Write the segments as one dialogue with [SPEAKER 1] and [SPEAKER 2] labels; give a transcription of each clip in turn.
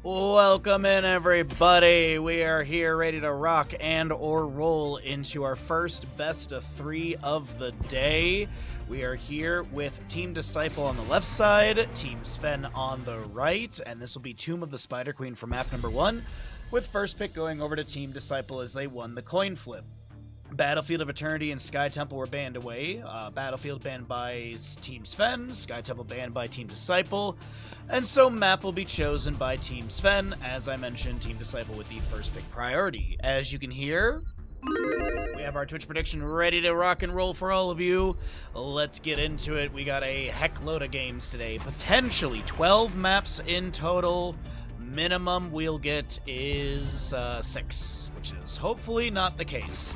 [SPEAKER 1] Welcome in, everybody. We are here ready to rock and or roll into our first best of 3 of the day. We are here with Team Disciple on the left side, Team Sven on the right, and this will be Tomb of the Spider Queen for map number 1, with first pick going over to Team Disciple as they won the coin flip. Battlefield of Eternity and Sky Temple were banned away. Battlefield banned by Team Sven, Sky Temple banned by Team Disciple, and so map will be chosen by Team Sven. As I mentioned, Team Disciple with the first pick priority. As you can hear, we have our Twitch prediction ready to rock and roll for all of you. Let's get into it. We got a heck load of games today, potentially 12 maps in total. Minimum we'll get is 6, which is hopefully not the case.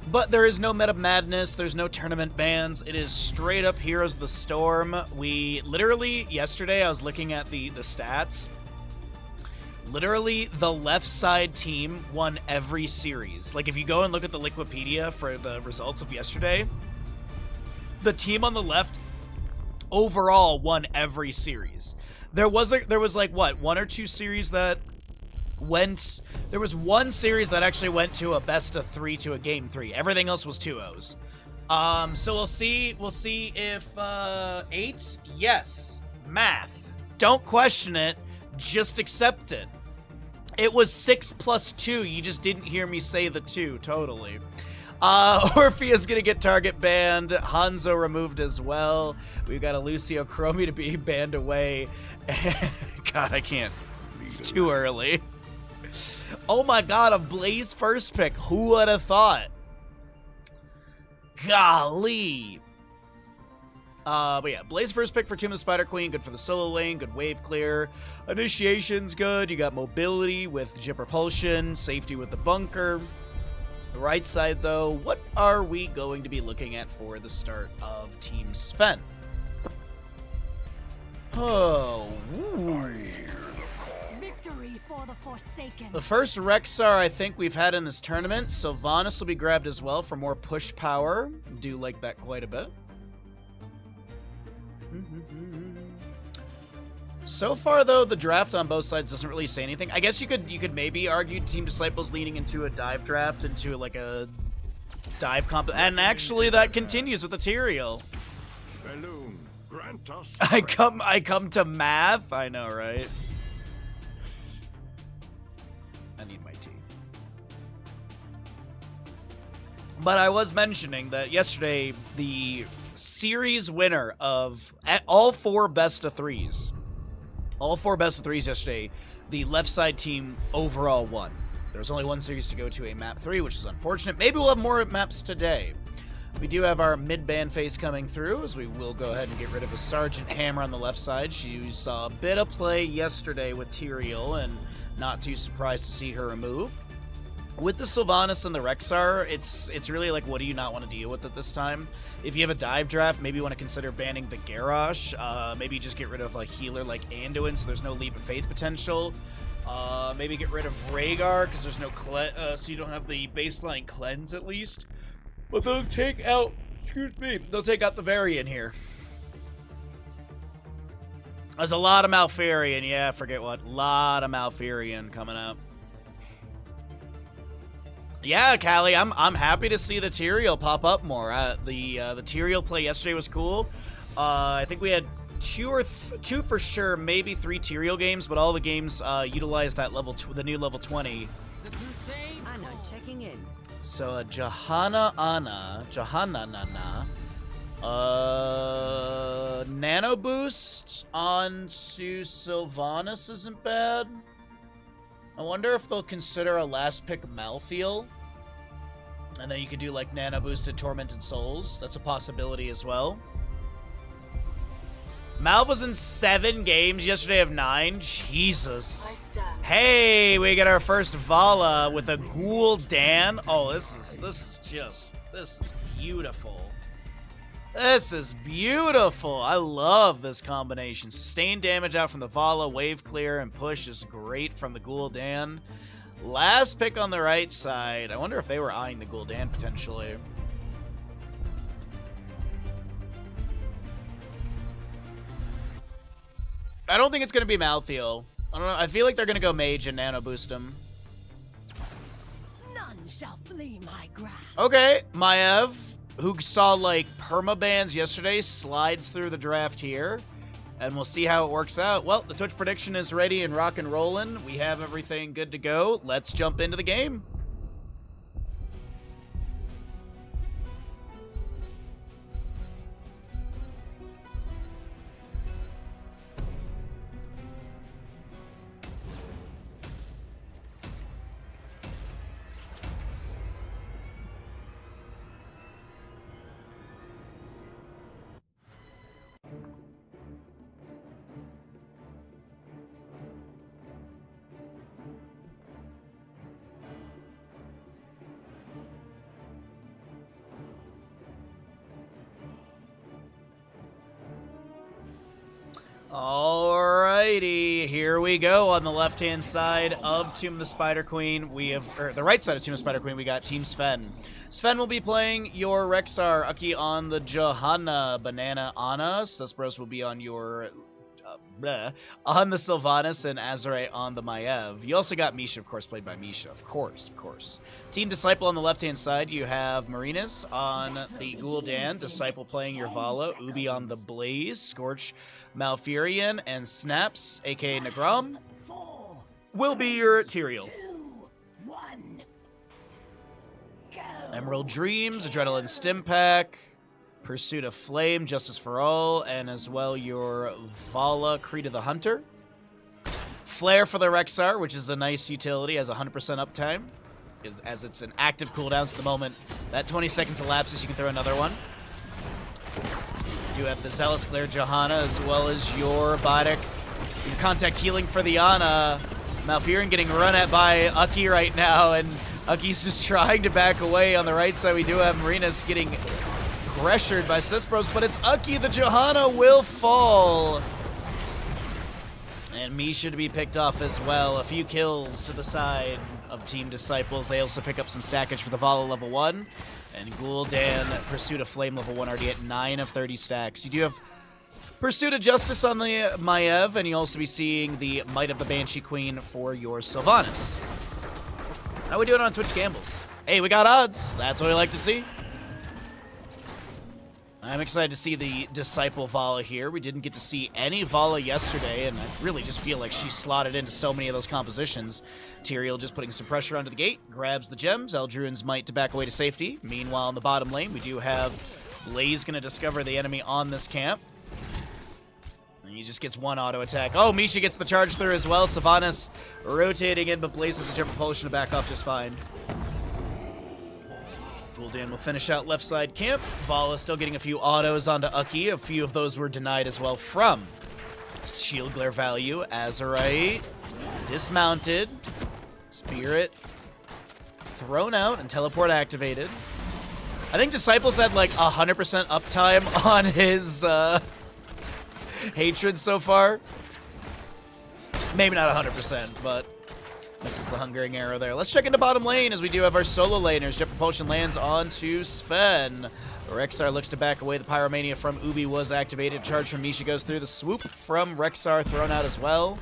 [SPEAKER 1] But there is no meta madness, there's no tournament bans, it is straight up Heroes of the Storm. We literally, yesterday I was looking at the stats. Literally, the left side team won every series. Like, if you go and look at the Liquipedia for the results of yesterday, the team on the left overall won every series. There was like, what, 1 or 2 series that went... There was 1 series that actually went to a best of 3 to a game 3. Everything else was 2-0s. So we'll see if 8. Yes, math. Don't question it. Just accept it. It was 6 plus 2. You just didn't hear me say the 2. Totally. Orphea's gonna get target banned. Hanzo removed as well. We've got a Lucio Chromie to be banned away. God, I can't. It's too early. Oh my god, a Blaze first pick. Who would have thought? Golly. But yeah, Blaze first pick for Tomb of the Spider Queen. Good for the solo lane. Good wave clear. Initiation's good. You got mobility with Jet Propulsion. Safety with the bunker. The right side, though, what are we going to be looking at for the start of Team Sven? Oh, ooh.
[SPEAKER 2] For the Forsaken.
[SPEAKER 1] The first Rexar I think we've had in this tournament. Sylvanas will be grabbed as well for more push power. Do like that quite a bit. So far, though, the draft on both sides doesn't really say anything. I guess you could maybe argue Team Disciples leaning into a dive draft, into like a dive comp, and actually that continues with Ethereal.
[SPEAKER 3] Balloon, grant us
[SPEAKER 1] I come to math. I know, right? I need my tea. But I was mentioning that yesterday, the series winner of all 4 best of 3s, yesterday, the left side team overall won. There was only 1 series to go to a map 3, which is unfortunate. Maybe we'll have more maps today. We do have our mid-ban phase coming through, as we will go ahead and get rid of a Sergeant Hammer on the left side. She saw a bit of play yesterday with Tyrael, and not too surprised to see her removed. With the Sylvanas and the Rexar, it's really like, what do you not want to deal with at this time? If you have a dive draft, maybe you want to consider banning the Garrosh. Maybe just get rid of a healer like Anduin, so there's no Leap of Faith potential. Maybe get rid of Rhaegar, because there's no so you don't have the baseline cleanse at least. But they'll take out, they'll take out the Varian here. There's a lot of Malfurion, yeah, forget what. A lot of Malfurion coming up. Yeah, Callie, I'm happy to see the Tyrael pop up more. The Tyrael play yesterday was cool. I think we had 2 for sure, maybe 3 Tyrael games, but all the games utilized that the new level 20.
[SPEAKER 2] The Crusade. Anna checking in.
[SPEAKER 1] So Johanna Nano Boost onto Sylvanas isn't bad. I wonder if they'll consider a last pick Malthael. And then you could do like Nano Boosted Tormented Souls. That's a possibility as well. Malv was in 7 games yesterday of 9. Jesus. Hey, we get our first Vala with a Ghoul-Dan. Oh, this is beautiful. This is beautiful. I love this combination. Sustained damage out from the Vala, wave clear, and push is great from the Ghoul-Dan. Last pick on the right side. I wonder if they were eyeing the Ghoul-Dan potentially. I don't think it's going to be Malthael. I don't know. I feel like they're going to go Mage and Nano Boost him.
[SPEAKER 2] None shall flee my grasp.
[SPEAKER 1] Okay, Maev, who saw, like, permabans yesterday, slides through the draft here. And we'll see how it works out. Well, the Twitch prediction is ready and rock and rollin'. We have everything good to go. Let's jump into the game. Alrighty, here we go. On the left-hand side of Tomb of the Spider Queen, we have, or the right side of Tomb of the Spider Queen, we got Team Sven. Sven will be playing your Rexar, Aki on the Johanna, Banana Anna, Suspros will be on your, on the Sylvanas, and Azure on the Maev. You also got Misha, of course, played by Misha, of course. Team Disciple on the left-hand side, you have Marinas on the Gul'dan, Disciple playing your Vala, Ubi on the Blaze, Scorch, Malfurion, and Snaps, aka Nagram, will be your Tyrael. Emerald Dreams, Adrenaline Stim Pack, Pursuit of Flame, Justice for All, and as well your Vala, Creed of the Hunter. Flare for the Rexar, which is a nice utility, has 100% uptime, as it's an active cooldown, so the moment that 20 seconds elapses, you can throw another one. You have the Zealous Glare Johanna, as well as your Biotic. Your contact healing for the Ana. Malfurion getting run at by Aki right now, and Aki's just trying to back away. On the right side, we do have Marinas getting pressured by Sispros, but it's Aki. The Johanna will fall. And Misha to be picked off as well. A few kills to the side of Team Disciples. They also pick up some stackage for the Vala level 1. And Gul'dan, Pursuit of Flame level 1 already at 9 of 30 stacks. You do have Pursuit of Justice on the Maev, and you'll also be seeing the Might of the Banshee Queen for your Sylvanas. How we doing on Twitch Gambles? Hey, we got odds. That's what we like to see. I'm excited to see the Disciple Vala here. We didn't get to see any Vala yesterday, and I really just feel like she slotted into so many of those compositions. Tyrael just putting some pressure onto the gate, grabs the gems. Eldruin's Might to back away to safety. Meanwhile, in the bottom lane, we do have Blaze going to discover the enemy on this camp. And he just gets one auto attack. Oh, Misha gets the charge through as well. Sylvanas rotating in, but Blaze has a jump propulsion to back off just fine. Gul'dan will finish out left side camp. Vala still getting a few autos onto Aki. A few of those were denied as well from Shield Glare value. Azurite dismounted. Spirit thrown out and teleport activated. I think Disciples had like 100% uptime on his hatred so far. Maybe not 100%, but this is the hungering arrow there. Let's check into bottom lane as we do have our solo laners. Jet Propulsion lands onto Sven. Rexar looks to back away. The Pyromania from Ubi was activated. Charge from Misha goes through. The swoop from Rexar thrown out as well.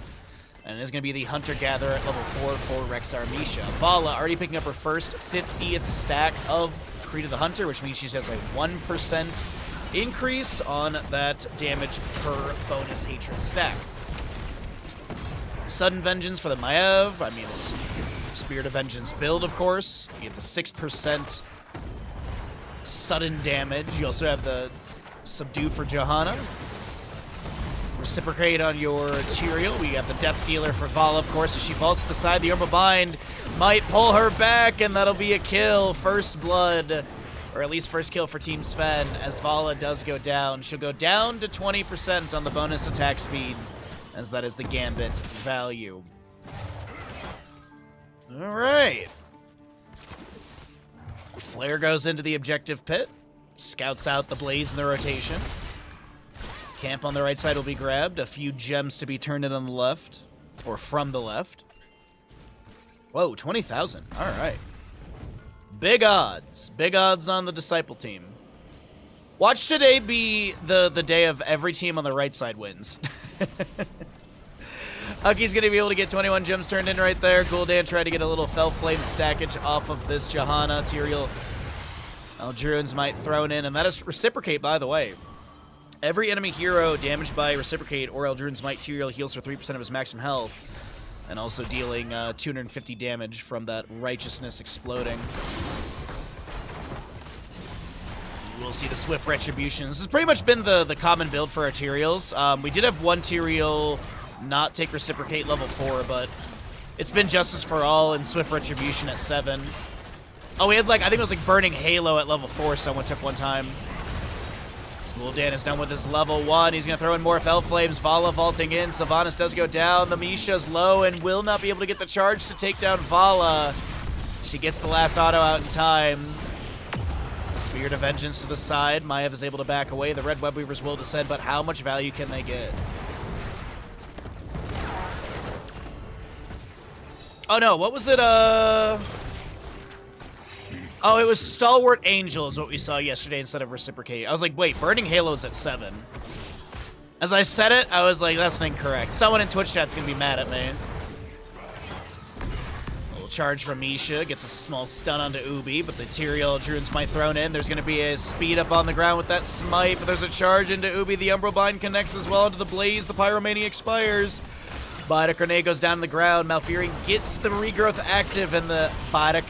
[SPEAKER 1] And it is going to be the Hunter-Gatherer at level 4 for Rexar Misha. Vala already picking up her first 50th stack of Creed of the Hunter, which means she has a 1% increase on that damage per bonus hatred stack. Sudden Vengeance for the Maev. I mean, this Spirit of Vengeance build, of course. You have the 6% sudden damage. You also have the Subdue for Johanna. Reciprocate on your Tyrael. We have the Death Dealer for Vala, of course. As she vaults to the side, the Orb of Bind might pull her back, and that'll be a kill. First blood, or at least first kill for Team Sven, as Vala does go down. She'll go down to 20% on the bonus attack speed, as that is the Gambit value. All right. Flare goes into the objective pit. Scouts out the Blaze in the rotation. Camp on the right side will be grabbed. A few gems to be turned in on the left. Or from the left. Whoa, 20,000. All right. Big odds. Big odds on the Disciple team. Watch today be the day of every team on the right side wins. Hucky's going to be able to get 21 gems turned in right there. Gul'dan tried to get a little Fel Flame stackage off of this Johanna. Tyrael Druins might thrown in, and that is Reciprocate, by the way. Every enemy hero damaged by Reciprocate or Eldruin's Might Tyrael heals for 3% of his maximum health, and also dealing 250 damage from that Righteousness exploding. We'll see the Swift Retribution. This has pretty much been the common build for our Tyraels. We did have one Tyrael not take Reciprocate level 4, but it's been Justice for All and Swift Retribution at 7. Oh, we had I think it was Burning Halo at level 4 someone took one time. Gul'dan is done with his level 1. He's going to throw in more Fel Flames. Vala vaulting in. Sylvanas does go down. The Misha's low and will not be able to get the charge to take down Vala. She gets the last auto out in time. Spirit of Vengeance to the side. Maiev is able to back away. The Red Web Weavers will descend, but how much value can they get? Oh no, what was it? Oh, it was Stalwart Angel is what we saw yesterday instead of Reciprocate. I was like, wait, Burning Halo's at 7. As I said it, I was like, that's incorrect. Someone in Twitch chat's gonna be mad at me. A little charge from Misha, gets a small stun onto Ubi, but the Tyrael Druins might thrown in. There's gonna be a speed up on the ground with that smite, but there's a charge into Ubi. The Umbral Bind connects as well into the Blaze. The Pyromania expires. Biotic Grenade goes down to the ground. Malfurion gets the regrowth active, and the Biotic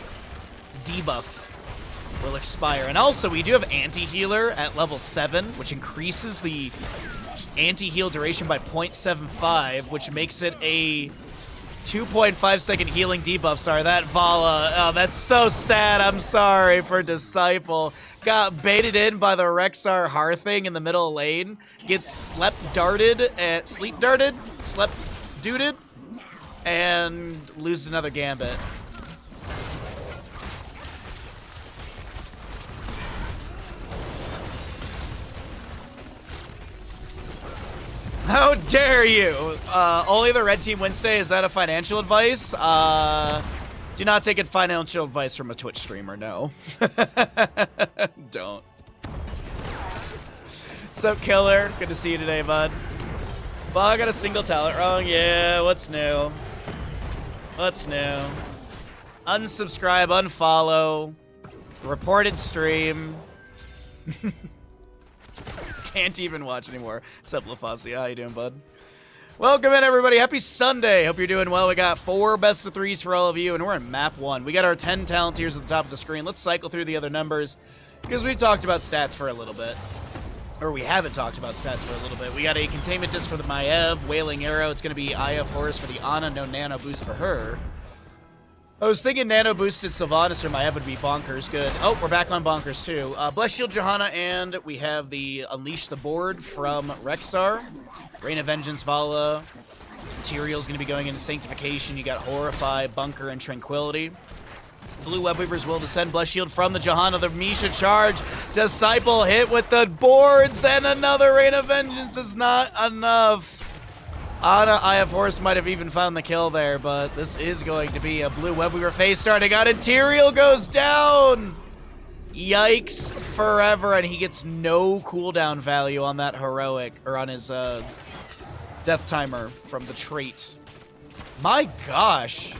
[SPEAKER 1] debuff will expire. And also, we do have Anti-Healer at level 7, which increases the anti-heal duration by 0.75, which makes it a 2.5 second healing debuff. Sorry, that Vala. Oh, that's so sad. I'm sorry for Disciple. Got baited in by the Rexxar Hearthing in the middle lane. Gets sleep duded, and loses another Gambit. How dare you? Only the red team Wednesday, is that a financial advice? Do not take financial advice from a Twitch streamer, no. Don't. What's up, Killer? Good to see you today, bud. I got a single talent wrong. Yeah, what's new? What's new? Unsubscribe, unfollow, reported stream. Can't even watch anymore. What's up, LaFacia? How you doing, bud? Welcome in, everybody. Happy Sunday. Hope you're doing well. We got 4 best of 3s for all of you, and we're in map 1. We got our 10 talent tiers at the top of the screen. Let's cycle through the other numbers, because we've talked about stats for a little bit. Or we haven't talked about stats for a little bit. We got a Containment Disc for the Maiev, Wailing Arrow. It's going to be IF Horus for the Ana, no Nano Boost for her. I was thinking Nano Boosted Sylvanas or Maiev would be bonkers. Good. Oh, we're back on bonkers, too. Bless Shield Johanna, and we have the Unleash the Board from Rexxar. Rain of Vengeance, Vala. Tyrael's going to be going into Sanctification. You got Horrify, Bunker, and Tranquility. Blue Web Weavers will descend. Bless Shield from the Johanna. The Misha charge. Disciple hit with the boards, and another Rain of Vengeance is not enough. Ana, IF Horus might have even found the kill there, but this is going to be a Blue Web Weaver phase starting out, and Tyrael goes down! Yikes forever, and he gets no cooldown value on that heroic, or on his death timer from the trait. My gosh.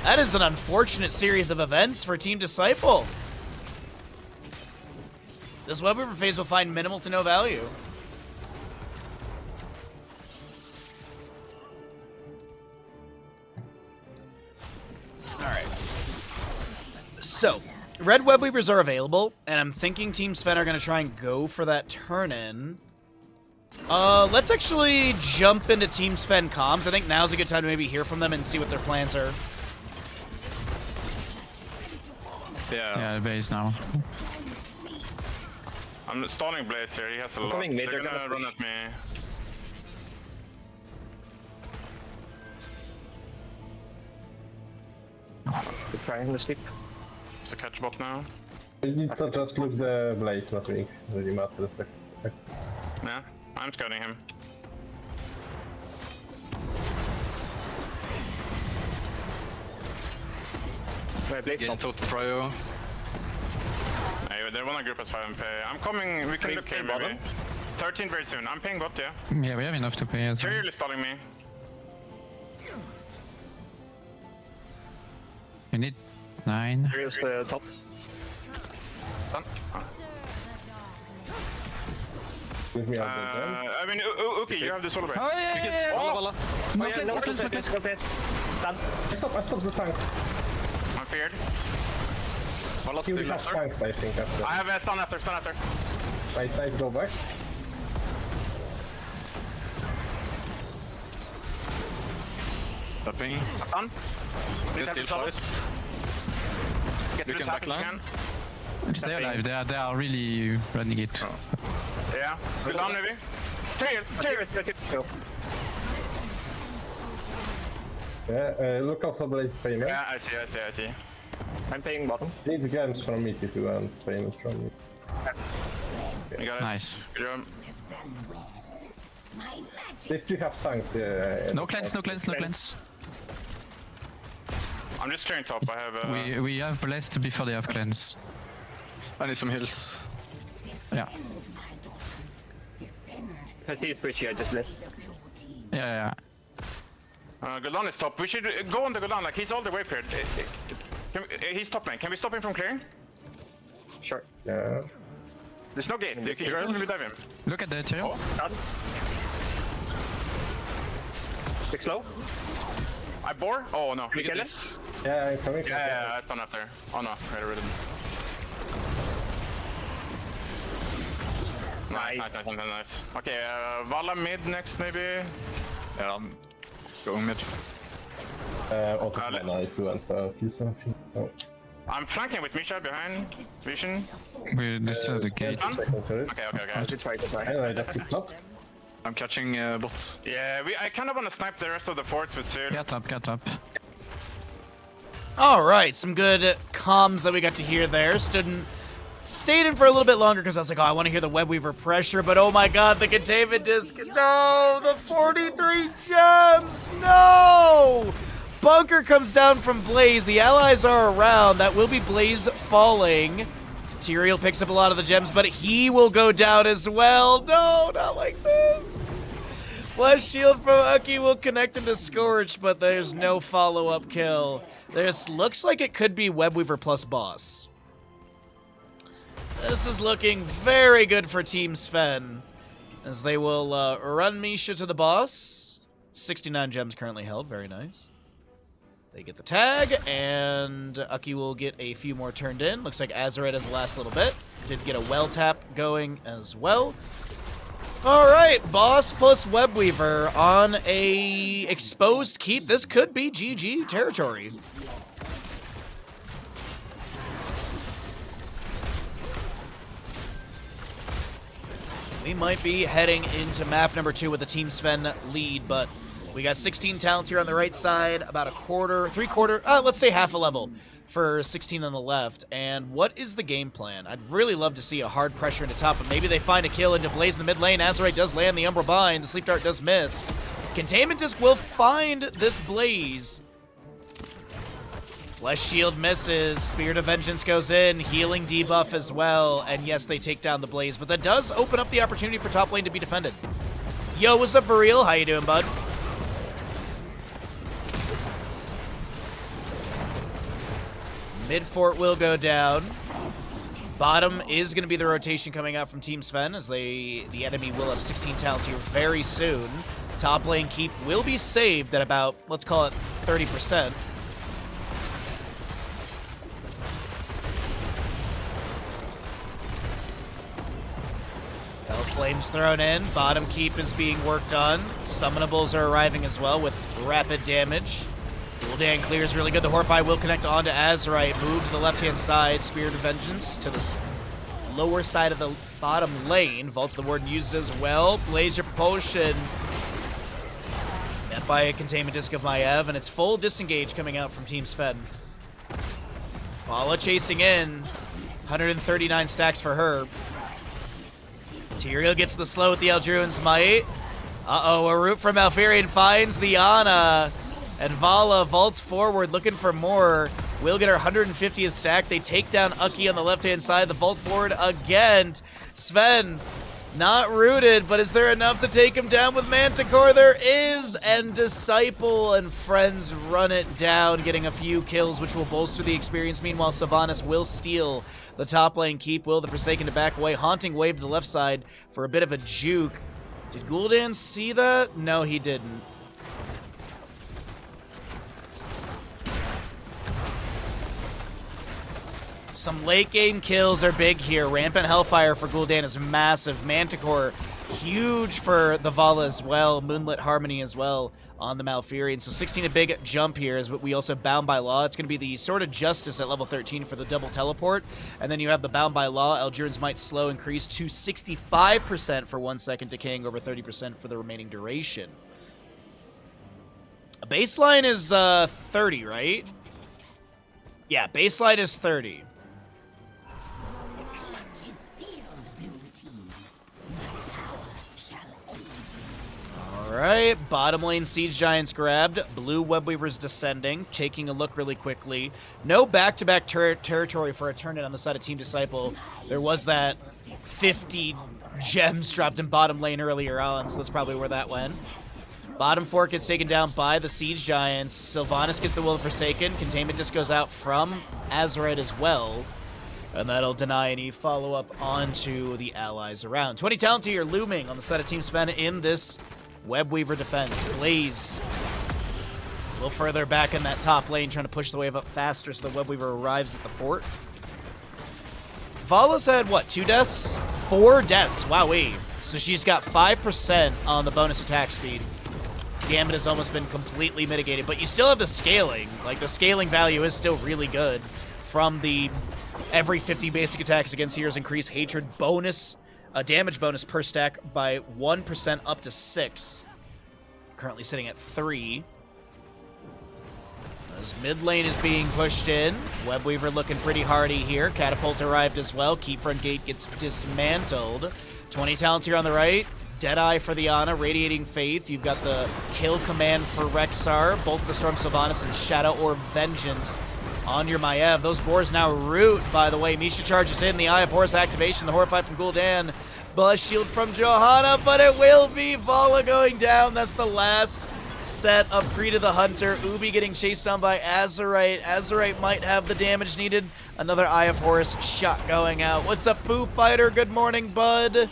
[SPEAKER 1] That is an unfortunate series of events for Team Disciple. This Web Weaver phase will find minimal to no value. Alright. So, red Web Weavers are available, and I'm thinking Team Sven are going to try and go for that turn-in. Let's actually jump into Team Sven comms. I think now's a good time to maybe hear from them and see what their plans are.
[SPEAKER 4] Yeah, the base now.
[SPEAKER 5] I'm stalling Blaze here, he has a lot. They're gonna run at me.
[SPEAKER 6] We're trying to sleep.
[SPEAKER 5] To catch bot now.
[SPEAKER 7] It's just look the Blaze, not really matter.
[SPEAKER 5] Yeah, I'm scouting him.
[SPEAKER 4] Getting total prio.
[SPEAKER 5] Hey, they wanna group us 5 MP. I'm coming, we can look here maybe. 13 very soon. I'm paying bot, yeah.
[SPEAKER 4] Yeah, we have enough to pay as well.
[SPEAKER 5] Tyrael is stalling me.
[SPEAKER 4] We need 9.
[SPEAKER 6] Here's top.
[SPEAKER 5] Done.
[SPEAKER 7] Give me out the gems.
[SPEAKER 5] I mean, okay, you have the solar breath.
[SPEAKER 4] Oh, yeah.
[SPEAKER 6] Walla.
[SPEAKER 4] No
[SPEAKER 6] Oh, yeah,
[SPEAKER 4] cleanse,
[SPEAKER 6] no
[SPEAKER 4] no cleanse, no
[SPEAKER 6] place,
[SPEAKER 4] cleanse.
[SPEAKER 6] no place. Done.
[SPEAKER 7] I stopped the tank.
[SPEAKER 5] I'm feared.
[SPEAKER 7] You will have tank, I think, after.
[SPEAKER 5] I have a stun after.
[SPEAKER 7] Nice, go back.
[SPEAKER 4] Stopping.
[SPEAKER 5] Stun.
[SPEAKER 4] Can still fight.
[SPEAKER 5] Get to the top if you can.
[SPEAKER 4] Stay alive, they are really running it.
[SPEAKER 5] Yeah. Go down maybe. Tyrael.
[SPEAKER 7] Yeah, look out for Blaze payment.
[SPEAKER 5] Yeah, I see.
[SPEAKER 6] I'm paying bottom.
[SPEAKER 7] Need gems from me if you want payments from me.
[SPEAKER 5] You got it.
[SPEAKER 4] Nice.
[SPEAKER 5] Good job.
[SPEAKER 7] They still have sanks, yeah.
[SPEAKER 4] No cleanse, no cleanse.
[SPEAKER 5] I'm just clearing top. I have
[SPEAKER 4] We have blessed before they have cleanse. I need some heals. Yeah.
[SPEAKER 6] I see his bridge, I just left.
[SPEAKER 4] Yeah.
[SPEAKER 5] Golan is top. We should go on the Golan, like he's all the way cleared. He's top lane. Can we stop him from clearing?
[SPEAKER 6] Sure.
[SPEAKER 7] Yeah.
[SPEAKER 5] There's no gate. You can only dive him.
[SPEAKER 4] Look at the Tyrael.
[SPEAKER 6] Done. Quick slow.
[SPEAKER 5] I bore? Oh no.
[SPEAKER 6] We kill him?
[SPEAKER 7] Yeah, I'm coming.
[SPEAKER 5] Yeah, I stun after. Oh no, I read it. Nice. Okay, Vala mid next maybe.
[SPEAKER 4] Yeah, I'm going mid.
[SPEAKER 7] Auto mana if you want to kill something. Oh.
[SPEAKER 5] I'm flanking with Misha behind. Vision.
[SPEAKER 4] We destroy the gate.
[SPEAKER 5] Okay.
[SPEAKER 6] I'll try.
[SPEAKER 7] Anyway, just keep top.
[SPEAKER 4] I'm catching bot.
[SPEAKER 5] Yeah, I kind of want to snipe the rest of the forts with Syr.
[SPEAKER 4] Get up.
[SPEAKER 1] All right, some good comms that we got to hear there. Stayed in for a little bit longer because I was like, oh, I want to hear the Webweaver pressure, but oh my god, the containment disc. No, the 43 gems. No! Bunker comes down from Blaze. The allies are around. That will be Blaze falling. Tyrael picks up a lot of the gems, but he will go down as well. No, not like this. Flesh shield from Ucky will connect into Scorch, but there's no follow-up kill. This looks like it could be Webweaver plus boss. This is looking very good for Team Sven, as they will run Misha to the boss. 69 gems currently held, very nice. They get the tag, and Ucky will get a few more turned in. Looks like Azerite has the last little bit. Did get a well tap going as well. All right, boss plus Webweaver on a exposed keep. This could be GG territory. We might be heading into map number 2 with the Team Sven lead, but we got 16 talents here on the right side, about a quarter, let's say half a level for 16 on the left. And what is the game plan? I'd really love to see a hard pressure into top, but maybe they find a kill into Blaze in the mid lane. Azerite does land the Umbra Bind. The Sleep Dart does miss. Containment Disc will find this Blaze. Flesh Shield misses. Spirit of Vengeance goes in. Healing debuff as well. And yes, they take down the Blaze, but that does open up the opportunity for top lane to be defended. Yo, what's up for real? How you doing, bud? Mid fort will go down. Bottom is going to be the rotation coming out from Team Sven, as the enemy will have 16 talents here very soon. Top lane keep will be saved at about, let's call it 30%. Hell Flames thrown in. Bottom keep is being worked on. Summonables are arriving as well with rapid damage. Gul'dan clears really good. The Horrify will connect onto Azerite. Move to the left-hand side. Spirit of Vengeance to the lower side of the bottom lane. Vault of the Warden used as well. Blaze your Propulsion. Met by a Containment Disc of Maiev, and it's full disengage coming out from Team Sven. Vala chasing in. 139 stacks for her. Tyrael gets the slow with the Eldruin's Might. Uh-oh, a root from Malfurion finds the Ana. And Vala vaults forward looking for more. Will get her 150th stack. They take down Ucky on the left-hand side. The vault forward again. Sven Not rooted, but is there enough to take him down with Manticore? There is, and Disciple and friends run it down, getting a few kills, which will bolster the experience. Meanwhile, Sylvanas will steal the top lane keep. Will the Forsaken to back away. Haunting wave to the left side for a bit of a juke. Did Gul'dan see that? No, he didn't. Some late game kills are big here. Rampant Hellfire for Gul'dan is massive. Manticore, huge for the Vala as well. Moonlit Harmony as well on the Malfurion. So 16 a big jump here is what we also Bound by Law. It's going to be the Sword of Justice at level 13 for the double teleport. And then you have the Bound by Law. Eldurance Might Slow increase to 65% for 1 second, decaying over 30% for the remaining duration. Baseline is 30, right? Yeah, baseline is 30. Alright, bottom lane Siege Giants grabbed. Blue Web Weavers descending, taking a look really quickly. No back-to-back territory for a turn-in on the side of Team Disciple. There was that 50 gems dropped in bottom lane earlier on, so that's probably where that went. Bottom fork gets taken down by the Siege Giants. Sylvanas gets the Will of Forsaken. Containment Disc goes out from Azerite as well. And that'll deny any follow-up onto the allies around. 20 talent here looming on the side of Team Sven in this Web Weaver defense. Blaze a little further back in that top lane, trying to push the wave up faster so the Web Weaver arrives at the fort. Vala's had, what, 2 deaths? 4 deaths. Wowee. So she's got 5% on the bonus attack speed. Gambit has almost been completely mitigated, but you still have the scaling. Like, the scaling value is still really good from the every 50 basic attacks against heroes increase hatred bonus. A damage bonus per stack by 1% up to 6. Currently sitting at 3. As mid lane is being pushed in. Webweaver looking pretty hardy here. Catapult arrived as well. Keep front gate gets dismantled. 20 talents here on the right. Deadeye for the Ana. Radiating Faith. You've got the kill command for Rexxar. Bolt of the Storm Sylvanas and Shadow Orb Vengeance on your Maiev. Those boars now root, by the way. Misha charges in. The Eye of Horus activation. The Horrify from Gul'dan. Blast Shield from Johanna, but it will be Vala going down. That's the last set of Greed of the Hunter. Ubi getting chased down by Azerite. Azerite might have the damage needed. Another Eye of Horus shot going out. What's up, Foo Fighter? Good morning, bud.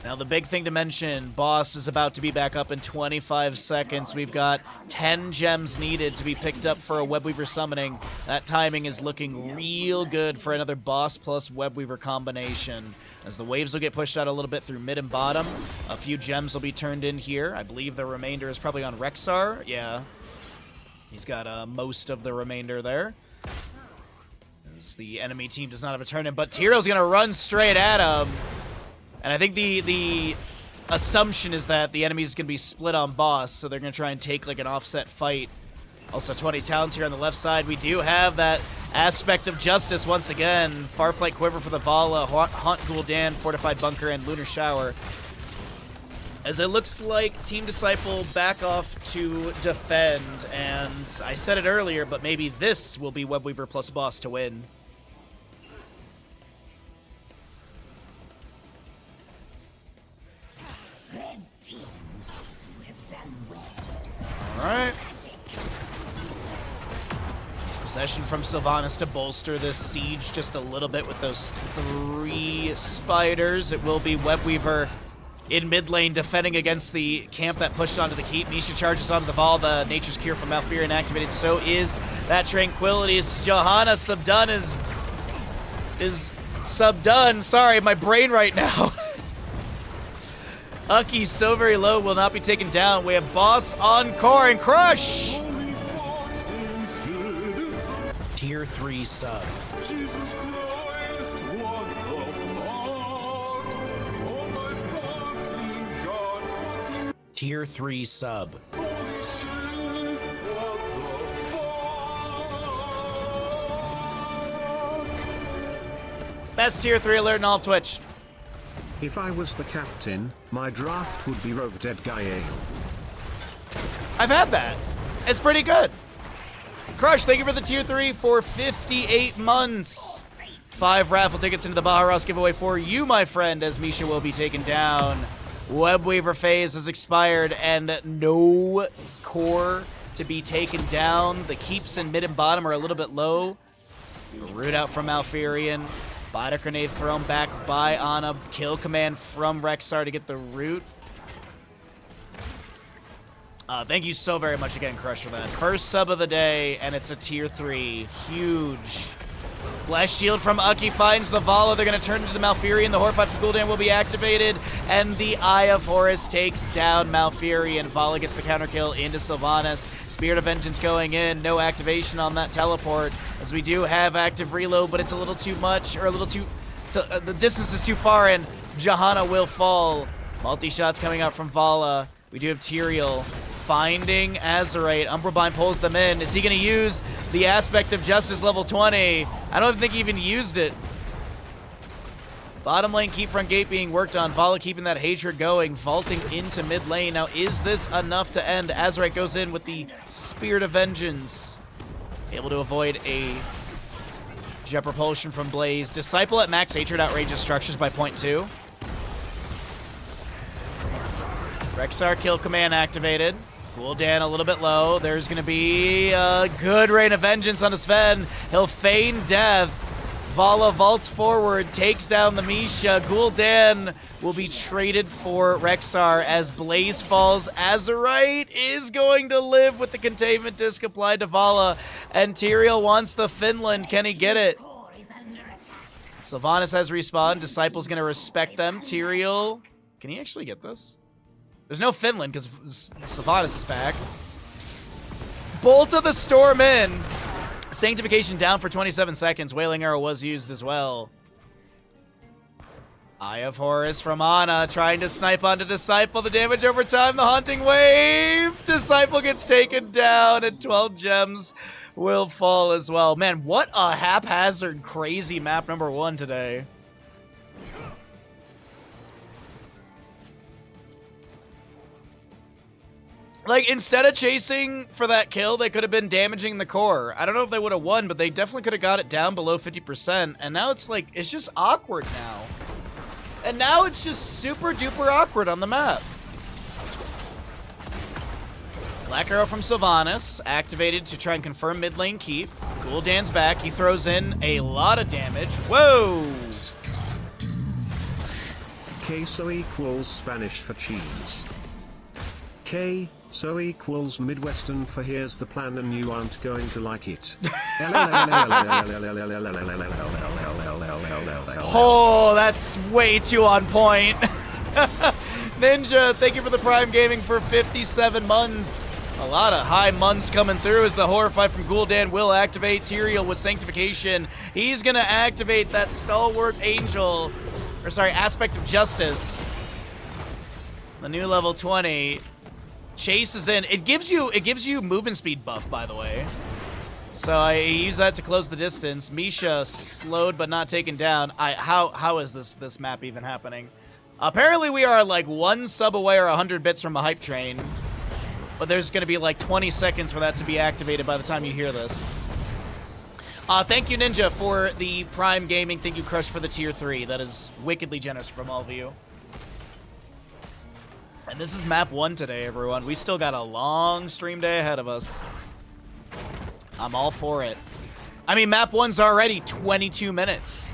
[SPEAKER 1] Now the big thing to mention, boss is about to be back up in 25 seconds. We've got 10 gems needed to be picked up for a Webweaver summoning. That timing is looking real good for another boss plus Webweaver combination. As the waves will get pushed out a little bit through mid and bottom. A few gems will be turned in here. I believe the remainder is probably on Rexxar. Yeah. He's got most of the remainder there. As the enemy team does not have a turn in, but Tyro's going to run straight at him. And I think the assumption is that the enemy is going to be split on boss, so they're going to try and take like an offset fight. Also 20 talents here on the left side. We do have that aspect of justice once again. Farflight Quiver for the Vala, Haunt Gul'dan, Fortified Bunker, and Lunar Shower. As it looks like Team Disciple back off to defend, and I said it earlier, but maybe this will be Webweaver plus boss to win. Alright. Possession from Sylvanas to bolster this siege just a little bit with those 3 spiders. It will be Webweaver in mid lane defending against the camp that pushed onto the keep. Misha charges onto the Val. The Nature's Cure from Malfurion activated. So is that Tranquility. Johanna subdone is subdone. Sorry, my brain right now. Ucky so very low, will not be taken down. We have boss on core and crush. Tier 3 sub.
[SPEAKER 3] Jesus Christ, what the fuck? Oh my fucking god.
[SPEAKER 1] Tier 3 sub.
[SPEAKER 3] Holy shit, what the fuck?
[SPEAKER 1] Best tier 3 alert in all of Twitch.
[SPEAKER 8] If I was the captain, my draft would be Rogue Dead Gael.
[SPEAKER 1] I've had that. It's pretty good. Crush, thank you for the tier 3 for 58 months. 5 raffle tickets into the Bahamut giveaway for you, my friend, as Misha will be taken down. Webweaver phase has expired, and no core to be taken down. The keeps in mid and bottom are a little bit low. Root out from Malfurion. Body grenade thrown back by Ana. Kill command from Rexar to get the root. Thank you so very much again, Crush, for that. First sub of the day, and it's a tier 3. Huge. Blast Shield from Ucky finds the Vala. They're going to turn into the Malfurion. The Horrify from cooldown will be activated, and the Eye of Horus takes down Malfurion. Vala gets the counter kill into Sylvanas. Spirit of Vengeance going in. No activation on that teleport, as we do have active reload, but it's a little too much, or a little too... the distance is too far, and Johanna will fall. Multi-shots coming out from Vala. We do have Tyrael finding Azerite. Umbra pulls them in. Is he going to use the Aspect of Justice level 20? I don't think he even used it. Bottom lane keep front gate being worked on. Vala keeping that hatred going, vaulting into mid lane. Now, is this enough to end? Azerite goes in with the Spirit of Vengeance. Able to avoid a jet propulsion from Blaze. Disciple at max hatred outrageous structures by 0.2. Rexar kill command activated. Cooldown a little bit low. There's going to be a good rain of vengeance on Sven. He'll feign death. Vala vaults forward, takes down the Misha. Gul'dan will be traded for Rexar as Blaze falls. Azerite is going to live with the containment disc applied to Vala. And Tyrael wants the Finland. Can he get it? Sylvanas has respawned. Disciple's going to respect them. Tyrael, can he actually get this? There's no Finland because Sylvanas is back. Bolt of the Storm in. Sanctification down for 27 seconds. Wailing Arrow was used as well. Eye of Horus from Ana trying to snipe onto Disciple. The damage over time. The Haunting Wave. Disciple gets taken down and 12 gems will fall as well. Man, what a haphazard, crazy map number 1 today. Like, instead of chasing for that kill, they could have been damaging the core. I don't know if they would have won, but they definitely could have got it down below 50%. And now it's like, it's just awkward now. And now it's just super duper awkward on the map. Black Arrow from Sylvanas, activated to try and confirm mid lane keep. Gul'dan's back. He throws in a lot of damage. Whoa!
[SPEAKER 8] Queso equals Spanish for cheese. K so equals Midwestern for here's the plan and you aren't going to like it.
[SPEAKER 1] Oh, that's way too on point. Ninja, thank you for the Prime Gaming for 57 months. A lot of high months coming through as the Horrify from Gul'dan will activate. Tyrael with Sanctification. He's going to activate that Stalwart Angel, or sorry, Aspect of Justice. The new level 20. Chase is in. It gives you movement speed buff, by the way. So I use that to close the distance. Misha slowed but not taken down. How is this map even happening? Apparently we are like 1 sub away or 100 bits from a hype train. But there's going to be like 20 seconds for that to be activated by the time you hear this. Thank you, Ninja, for the Prime Gaming. Thank you, Crush, for the tier 3. That is wickedly generous from all of you. And this is map 1 today, everyone. We still got a long stream day ahead of us. I'm all for it. I mean, map 1's already 22 minutes.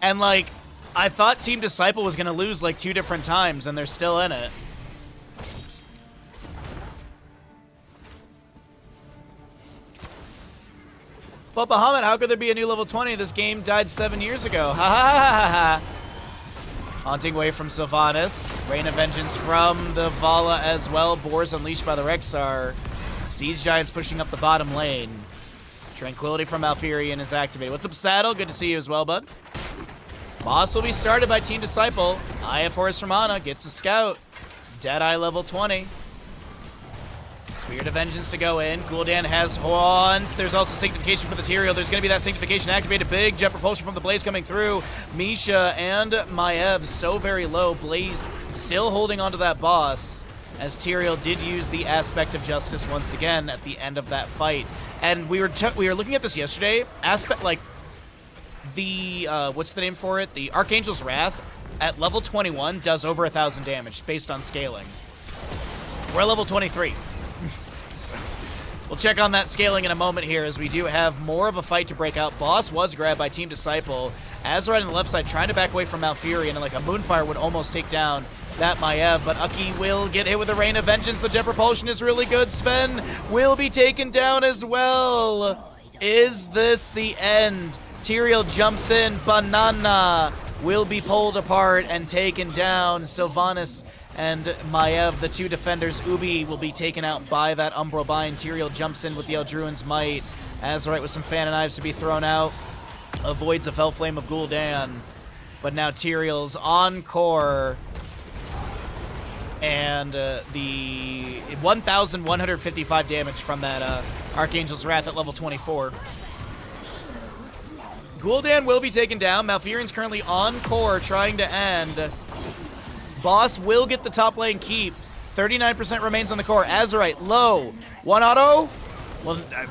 [SPEAKER 1] And, like, I thought Team Disciple was going to lose, like, 2 different times, and they're still in it. But Bahamut, how could there be a new level 20? This game died 7 years ago. Ha ha ha ha ha. Haunting Wave from Sylvanas. Rain of Vengeance from the Vala as well. Boars unleashed by the Rexar. Siege Giants pushing up the bottom lane. Tranquility from Malfurion is activated. What's up, Saddle? Good to see you as well, bud. Boss will be started by Team Disciple. Eye of Horus from Ana gets a scout. Deadeye level 20. Spirit of Vengeance to go in. Gul'dan has Haunt. There's also Sanctification for the Tyrael. There's going to be that Sanctification activated. Big jet propulsion from the Blaze coming through. Misha and Maev so very low. Blaze still holding onto that boss. as Tyrael did use the aspect of justice once again at the end of that fight. And we were looking at this yesterday. Aspect, like, the, what's the name for it? The Archangel's Wrath at level 21 does over 1,000 damage based on scaling. We're at level 23. We'll check on that scaling in a moment here, as we do have more of a fight to break out. Boss was grabbed by Team Disciple. Azerite on the left side trying to back away from Malfurion, and like a Moonfire would almost take down that Maiev, but Uki will get hit with a Rain of Vengeance. The Jet Propulsion is really good. Sven will be taken down as well. Is this the end? Tyrael jumps in. Banana will be pulled apart and taken down. Sylvanas and Maiev, the two defenders. Ubi will be taken out by that Umbral Bind. Tyrael jumps in with the Eldruin's Might. Azerite with some Fan and Knives to be thrown out. Avoids a Fellflame of Gul'dan. But now Tyrael's on core. And the 1,155 damage from that Archangel's Wrath at level 24. Gul'dan will be taken down. Malfurion's currently on core trying to end. Boss will get the top lane keep. 39% remains on the core. Azerite, low. One auto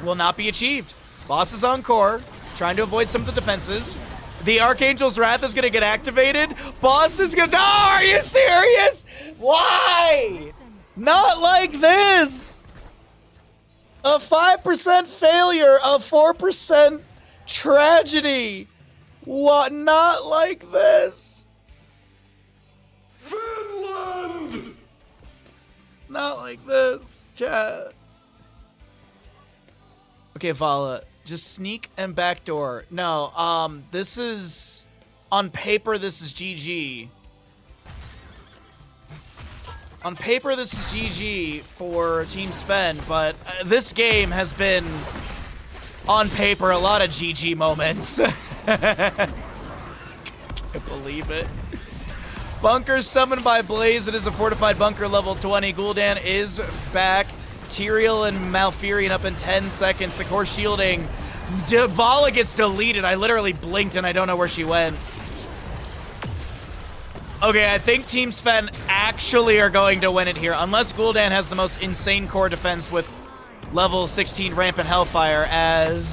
[SPEAKER 1] will not be achieved. Boss is on core, trying to avoid some of the defenses. The Archangel's Wrath is going to get activated. Boss is going to... No, are you serious? Why? Not like this. A 5% failure, a 4% tragedy. What? Not like this.
[SPEAKER 3] Finland!
[SPEAKER 1] Not like this, chat. Okay, Vala, just sneak and backdoor. No, this is... On paper, this is GG. On paper, this is GG for Team Sven, but this game has been, on paper, a lot of GG moments. I believe it. Bunker summoned by Blaze. It is a fortified bunker level 20. Gul'dan is back. Tyrael and Malfurion up in 10 seconds. The core shielding. Vala gets deleted. I literally blinked and I don't know where she went. Okay, I think Team Sven actually are going to win it here. Unless Gul'dan has the most insane core defense with level 16 Rampant Hellfire as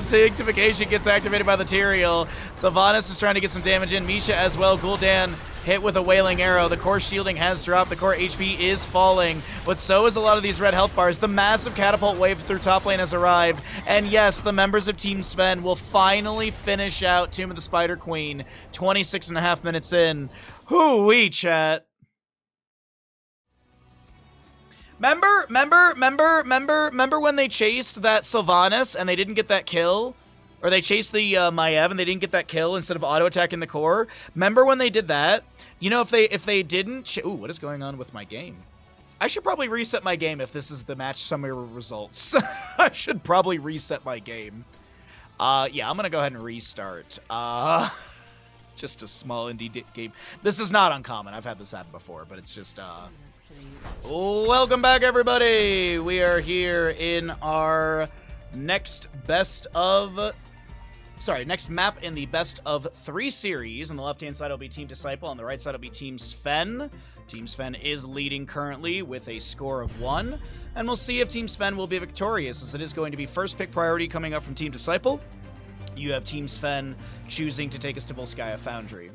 [SPEAKER 1] Sanctification gets activated by the Tyrael. Sylvanas is trying to get some damage in. Misha as well. Gul'dan hit with a Wailing Arrow. The core shielding has dropped. The core HP is falling, but so is a lot of these red health bars. The massive catapult wave through top lane has arrived. And yes, the members of Team Sven will finally finish out Tomb of the Spider Queen 26.5 minutes in. Hoo-wee, chat. Remember when they chased that Sylvanas and they didn't get that kill? Or they chased the Maiev and they didn't get that kill instead of auto-attacking the core? Remember when they did that? You know, if they didn't... Ooh, what is going on with my game? I should probably reset my game if this is the match summary results. I should probably reset my game. Yeah, I'm gonna go ahead and restart. Just a small indie game. This is not uncommon. I've had this happen before, but it's just... Welcome back, everybody! We are here in our next next map in the best of 3 series. On the left-hand side will be Team Disciple. On the right side will be Team Sven. Team Sven is leading currently with a score of 1. And we'll see if Team Sven will be victorious, as it is going to be first pick priority coming up from Team Disciple. You have Team Sven choosing to take us to Volskaya Foundry.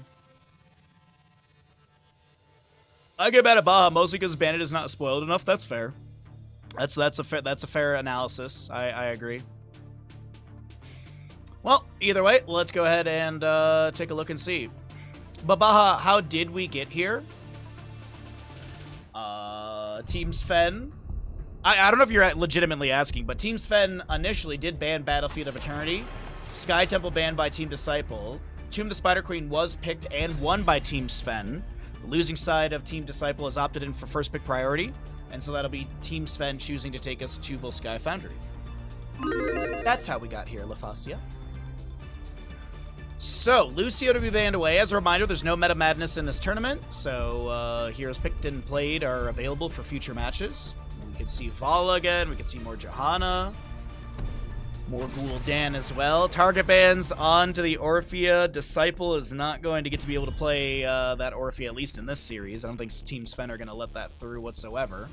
[SPEAKER 1] I get mad at Baja mostly because Bandit is not spoiled enough. That's fair. That's a fair analysis. I agree. Well, either way, let's go ahead and take a look and see. But Baja, how did we get here? Team Sven. I don't know if you're legitimately asking, but Team Sven initially did ban Battlefield of Eternity. Sky Temple banned by Team Disciple. Tomb of the Spider Queen was picked and won by Team Sven. The losing side of Team Disciple has opted in for first pick priority, and so that'll be Team Sven choosing to take us to Volskaya Foundry. That's how we got here, LaFacia. So, Lucio to be banned away. As a reminder, there's no Meta Madness in this tournament, so heroes picked and played are available for future matches. We can see Vala again, we can see more Johanna. More Gul'dan as well. Target bans on to the Orphea. Disciple is not going to get to be able to play that Orphea, at least in this series. I don't think Team Sven are going to let that through whatsoever.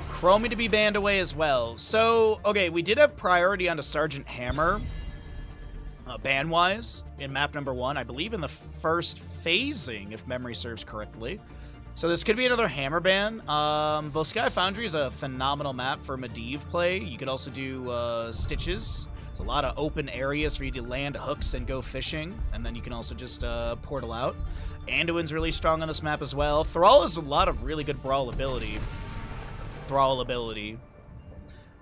[SPEAKER 1] Chromie to be banned away as well. So, okay, we did have priority onto Sergeant Hammer, ban-wise, in map number 1. I believe in the first phasing, if memory serves correctly. So this could be another Hammer ban. Volskaya Foundry is a phenomenal map for Medivh play. You could also do Stitches. There's a lot of open areas for you to land hooks and go fishing. And then you can also just portal out. Anduin's really strong on this map as well. Thrall has a lot of really good brawl ability.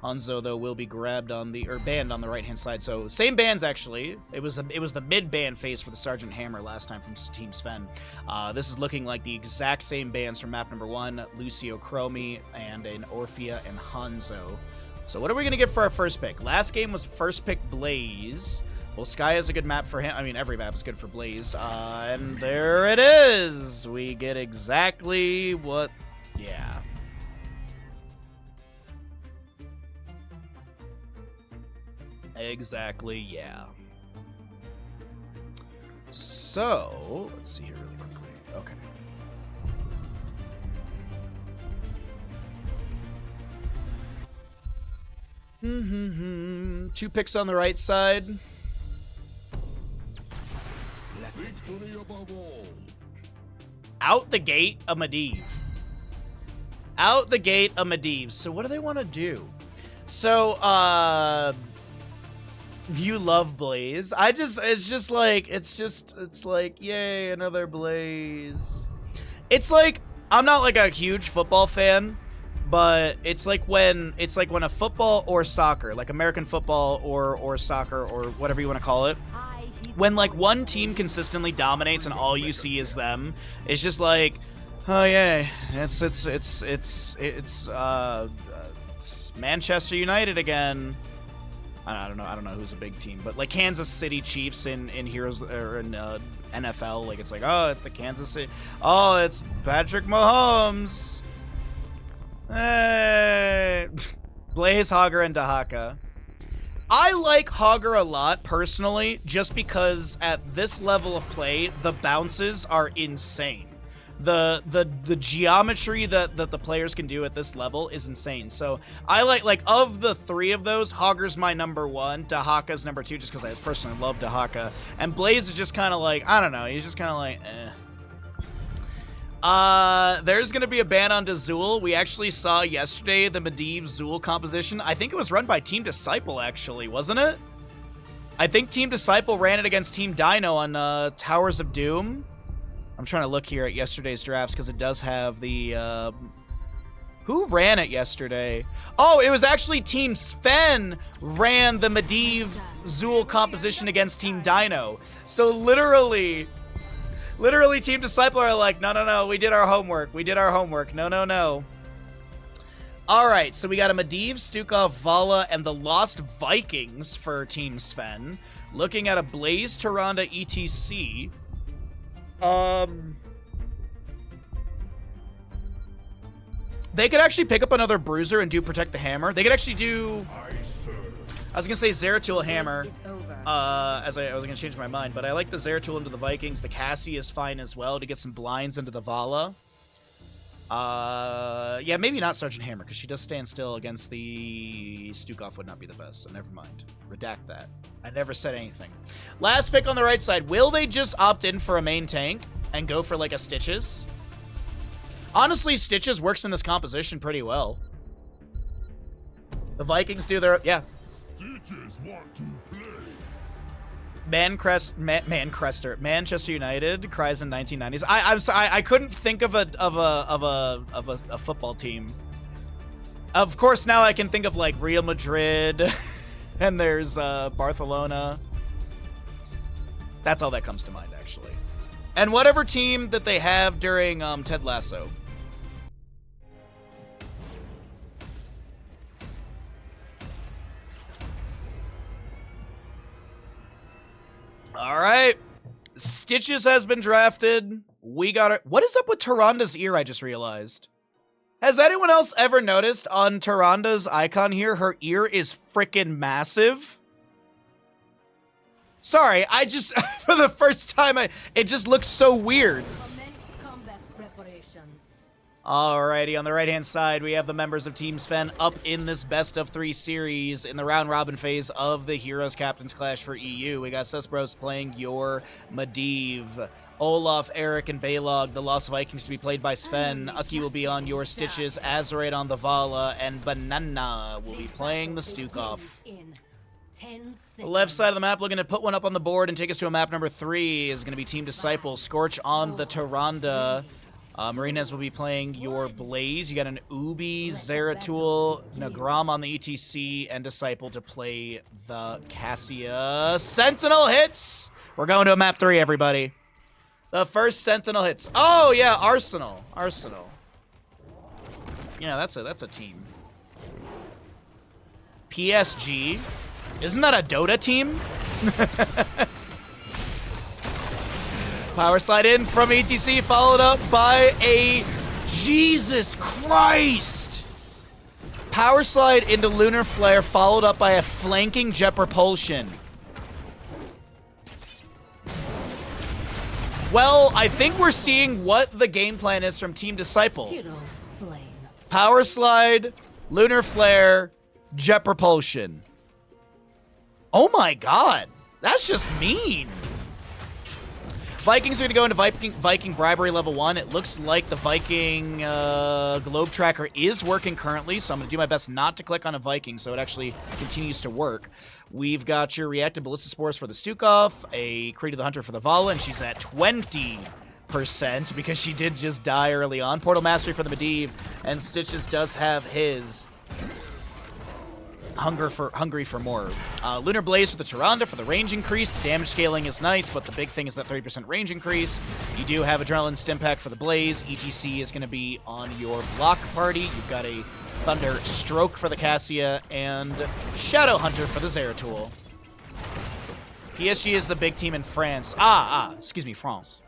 [SPEAKER 1] Hanzo, though, will be grabbed on the, or banned on the right-hand side. So, same bans, actually. It was the mid-ban phase for the Sergeant Hammer last time from Team Sven. This is looking like the exact same bans from map number 1, Lucio Chromie, and an Orphea and Hanzo. So, what are we going to get for our first pick? Last game was first pick Blaze. Well, Sky is a good map for him. I mean, every map is good for Blaze. And there it is! We get exactly what... Yeah. Exactly, yeah. So, let's see here really quickly. Okay. Two picks on the right side. Out the gate, a Medivh. Out the gate, a Medivh. So what do they want to do? So, you love Blaze. It's like, yay, another Blaze. It's like, I'm not like a huge football fan, but it's like when a football or soccer, like American football or soccer or whatever you want to call it, when like one team consistently dominates and all you see is them, it's just like, oh yeah, it's Manchester United again. I don't know who's a big team, but like Kansas City Chiefs in Heroes or in NFL, like it's like, oh, it's the Kansas City, oh, it's Patrick Mahomes. Hey. Blaze, Hogger, and Dahaka. I like Hogger a lot personally, just because at this level of play, the bounces are insane. The geometry that the players can do at this level is insane. So I like of the three of those, Hogger's my number 1, Dahaka's number 2, just because I personally love Dahaka, and Blaze is just kind of like, I don't know, he's just kind of like, there's gonna be a ban on Zool. We actually saw yesterday the Medivh Zool composition. I think it was run by Team Disciple, actually, wasn't it? I think Team Disciple ran it against Team Dino on Towers of Doom. I'm trying to look here at yesterday's drafts because it does have the, who ran it yesterday? Oh, it was actually Team Sven ran the Medivh Zool composition against Team Dino. So literally Team Disciple are like, no, we did our homework. No. Alright, so we got a Medivh, Stukov, Vala, and the Lost Vikings for Team Sven. Looking at a Blaze, Tyrande, ETC. They could actually pick up another Bruiser and do Protect the Hammer. They could actually do... I was going to say Zeratul Hammer, as I was going to change my mind, but I like the Zeratul into the Vikings. The Cassie is fine as well to get some blinds into the Vala. Yeah, maybe not Sergeant Hammer, because she does stand still against the Stukov would not be the best, so never mind. Redact that. I never said anything. Last pick on the right side. Will they just opt in for a main tank and go for like a Stitches? Honestly, Stitches works in this composition pretty well. The Vikings do their... Yeah.
[SPEAKER 3] Stitches want to play.
[SPEAKER 1] Manchester United cries in 1990s. I'm sorry, I couldn't think of a football team. Of course, now I can think of like Real Madrid, and there's Barcelona. That's all that comes to mind, actually. And whatever team that they have during Ted Lasso. All right. Stitches has been drafted. We got it. What is up with Tyrande's ear, I just realized? Has anyone else ever noticed on Tyrande's icon here, her ear is freaking massive? Sorry, I just, for the first time, it just looks so weird.
[SPEAKER 2] Commence combat preparations.
[SPEAKER 1] Alrighty, on the right-hand side, we have the members of Team Sven up in this best-of-3 series in the round-robin phase of the Heroes Captains Clash for EU. We got Susbros playing your Medivh. Olaf, Eric, and Balog, the Lost Vikings, to be played by Sven. Uki will be on your Stitches, Azerite on the Vala, and Banana will be playing the Stukov.
[SPEAKER 2] In 10
[SPEAKER 1] The left side of the map, looking to put one up on the board and take us to a map number 3, is going to be Team Disciple. Scorch on the Tyrande. Marinez will be playing your Blaze. You got an Ubi, Zeratul, Nagram on the ETC, and Disciple to play the Cassia. Sentinel hits! We're going to a map 3, everybody. The first Sentinel hits. Oh, yeah, Arsenal. Yeah, that's a team. PSG. Isn't that a Dota team? Power slide in from ETC, followed up by a... Jesus Christ! Power slide into Lunar Flare, followed up by a flanking Jet Propulsion. Well, I think we're seeing what the game plan is from Team Disciple.
[SPEAKER 2] Hero slain.
[SPEAKER 1] Power slide, Lunar Flare, Jet Propulsion. Oh my god, that's just mean. Vikings are going to go into Viking Bribery level 1. It looks like the Viking Globe Tracker is working currently, so I'm going to do my best not to click on a Viking so it actually continues to work. We've got your Reactive Ballista Spores for the Stukov, a Creed of the Hunter for the Vala, and she's at 20% because she did just die early on. Portal Mastery for the Medivh, and Stitches does have his hungry for more. Lunar Blaze for the Tyrande for the range increase. The damage scaling is nice, but the big thing is that 30% range increase. You do have Adrenaline Stim Pack for the Blaze. ETC is going to be on your block party. You've got a Thunder Stroke for the Cassia and Shadow Hunter for the Zeratul. PSG is the big team in France. Excuse me, France.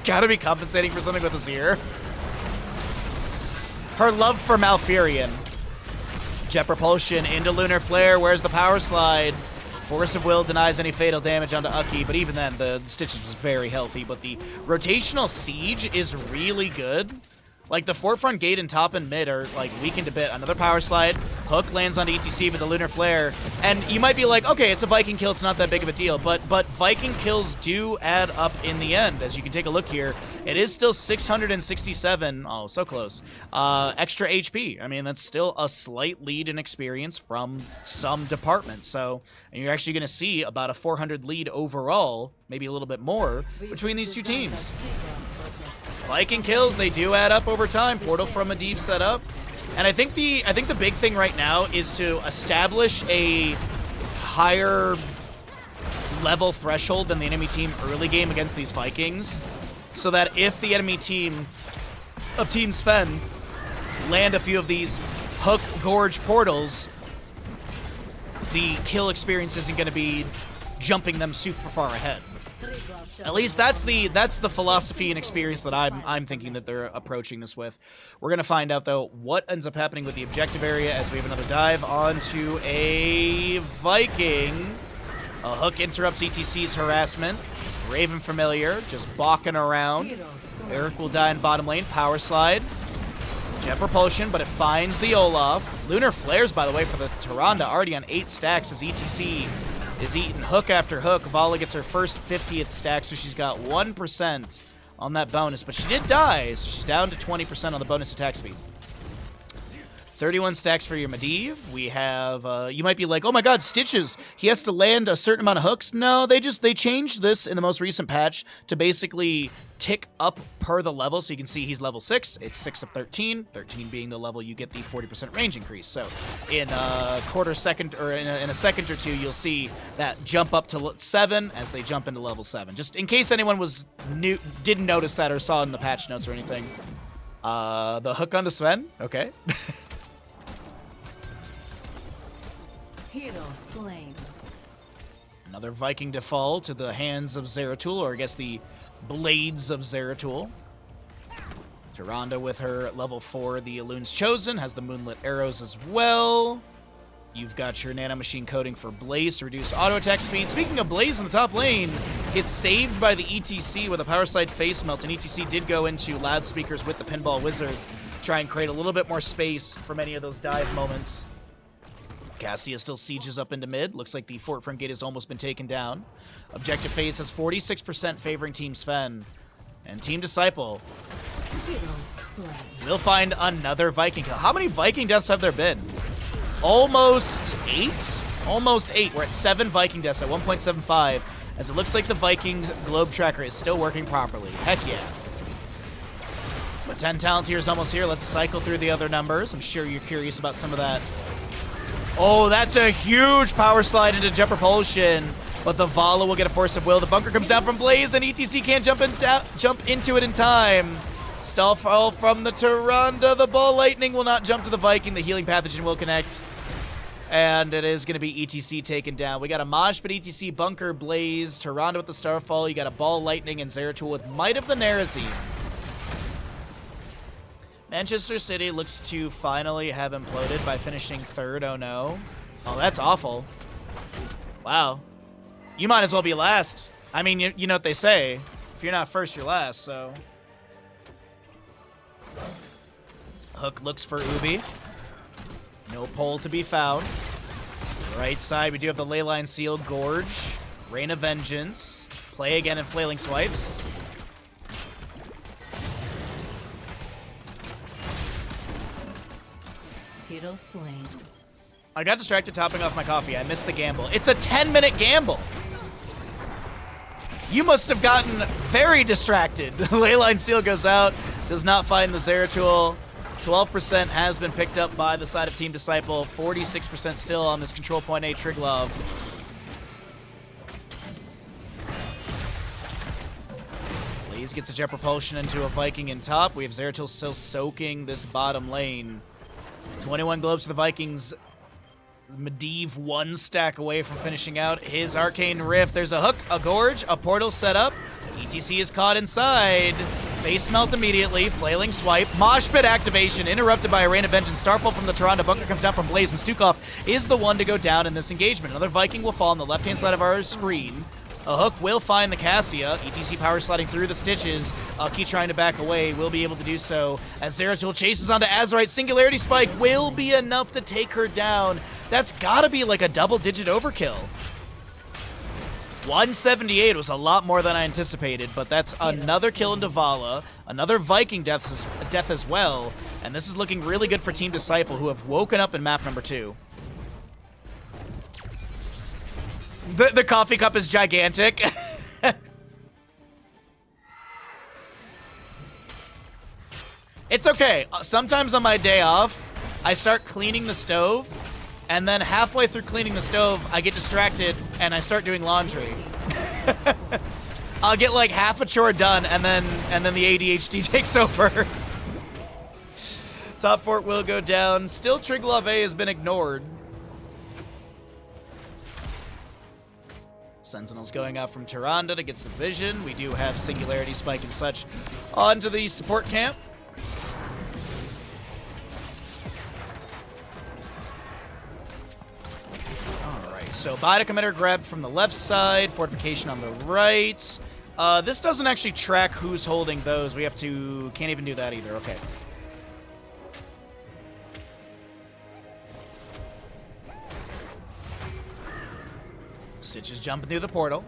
[SPEAKER 1] Gotta be compensating for something with Azir. Her love for Malfurion. Jet Propulsion into Lunar Flare. Where's the Power Slide? Force of Will denies any fatal damage onto Uki, but even then, the Stitches was very healthy. But the Rotational Siege is really good. Like, the Forefront Gate and top and mid are, like, weakened a bit. Another Power Slide. Hook lands on ETC with the Lunar Flare. And you might be like, okay, it's a Viking kill. It's not that big of a deal. But Viking kills do add up in the end. As you can take a look here, it is still 667. Oh, so close. Extra HP. I mean, that's still a slight lead in experience from some departments. So, and you're actually going to see about a 400 lead overall, maybe a little bit more, between these two teams. Viking kills, they do add up over time. Portal from Medivh set up. And I think the big thing right now is to establish a higher level threshold than the enemy team early game against these Vikings, so that if the enemy team of Team Sven land a few of these Hook Gorge portals, the kill experience isn't going to be jumping them super far ahead. At least that's the philosophy and experience that I'm thinking that they're approaching this with. We're gonna find out though what ends up happening with the objective area as we have another dive onto a Viking. A Hook interrupts ETC's harassment. Raven Familiar just balking around. Eric will die in bottom lane. Power Slide. Jet Propulsion, but it finds the Olaf. Lunar Flares, by the way, for the Tyrande, already on 8 stacks as ETC is eating hook after hook. Vala gets her first 50th stack, so she's got 1% on that bonus. But she did die, so she's down to 20% on the bonus attack speed. 31 stacks for your Medivh. We have, you might be like, oh my god, Stitches, he has to land a certain amount of hooks. No, they changed this in the most recent patch to basically tick up per the level. So you can see he's level 6. It's 6 of 13. 13 being the level you get the 40% range increase. So in a quarter second, or in a second or two, you'll see that jump up to 7 as they jump into level 7. Just in case anyone didn't notice that or saw it in the patch notes or anything. The hook onto Sven. Okay.
[SPEAKER 2] Hero slain.
[SPEAKER 1] Another Viking to fall to the hands of Zeratul, or I guess the blades of Zeratul. Tyrande with her level 4, the Elune's Chosen, has the Moonlit Arrows as well. You've got your nanomachine coating for Blaze to reduce auto attack speed. Speaking of Blaze in the top lane, gets saved by the ETC with a power slide face melt, and ETC did go into loudspeakers with the Pinball Wizard, try and create a little bit more space for many of those dive moments. Cassia still sieges up into mid. Looks like the fort front gate has almost been taken down. Objective phase has 46% favoring Team Sven. And Team Disciple
[SPEAKER 2] Hero slain.
[SPEAKER 1] will find another Viking kill. How many Viking deaths have there been? Almost 8? Almost 8. We're at 7 Viking deaths at 1.75, as it looks like the Vikings globe tracker is still working properly. Heck yeah. But 10 talent tier is almost here. Let's cycle through the other numbers. I'm sure you're curious about some of that. Oh, that's a huge power slide into jet propulsion, but the Vala will get a force of will. The bunker comes down from Blaze, and ETC can't jump into it in time. Stall fall from the Tyrande. The ball lightning will not jump to the Viking. The healing pathogen will connect. And it is going to be ETC taken down. We got a Mosh, but ETC, Bunker, Blaze, Tyrande with the Starfall. You got a Ball Lightning and Zeratul with Might of the Nerazine. Manchester City looks to finally have imploded by finishing 3rd. Oh no. Oh, that's awful. Wow. You might as well be last. I mean, you know what they say. If you're not first, you're last, so. Hook looks for Ubi. No pole to be found. Right side, we do have the Leyline Sealed, Gorge, Rain of Vengeance, play again in Flailing Swipes.
[SPEAKER 2] Hero slain.
[SPEAKER 1] I got distracted topping off my coffee. I missed the gamble. It's a 10-minute gamble. You must have gotten very distracted. The Leyline Seal goes out, does not find the Zeratul. 12% has been picked up by the side of Team Disciple. 46% still on this control point A Triglove. Blaze gets a jet propulsion into a Viking in top. We have Zeratul still soaking this bottom lane. 21 globes for the Vikings. Medivh 1 stack away from finishing out his Arcane Rift. There's a hook, a Gorge, a portal set up. ETC is caught inside. Face melt immediately. Flailing Swipe. Mosh Pit activation interrupted by a Rain of Vengeance. Starfall from the Tyrande. Bunker comes down from Blaze, and Stukov is the one to go down in this engagement. Another Viking will fall on the left-hand side of our screen. A hook will find the Cassia. ETC power sliding through the stitches. Uki trying to back away. Will be able to do so as Zeratul chases onto Azerite. Singularity Spike will be enough to take her down. That's gotta be like a double-digit overkill. 178 was a lot more than I anticipated, but that's another kill into Vala, another Viking death as well, and this is looking really good for Team Disciple, who have woken up in map number 2. The coffee cup is gigantic. It's okay. Sometimes on my day off, I start cleaning the stove, and then halfway through cleaning the stove, I get distracted and I start doing laundry. I'll get like half a chore done, and then the ADHD takes over. Top fort will go down. Still, Triglove A has been ignored. Sentinels going out from Tyrande to get some vision. We do have Singularity Spike and such onto the support camp. So Bida Committer grabbed from the left side, Fortification on the right. This doesn't actually track who's holding those. We have to, can't even do that either, okay. Stitch is jumping through the portal,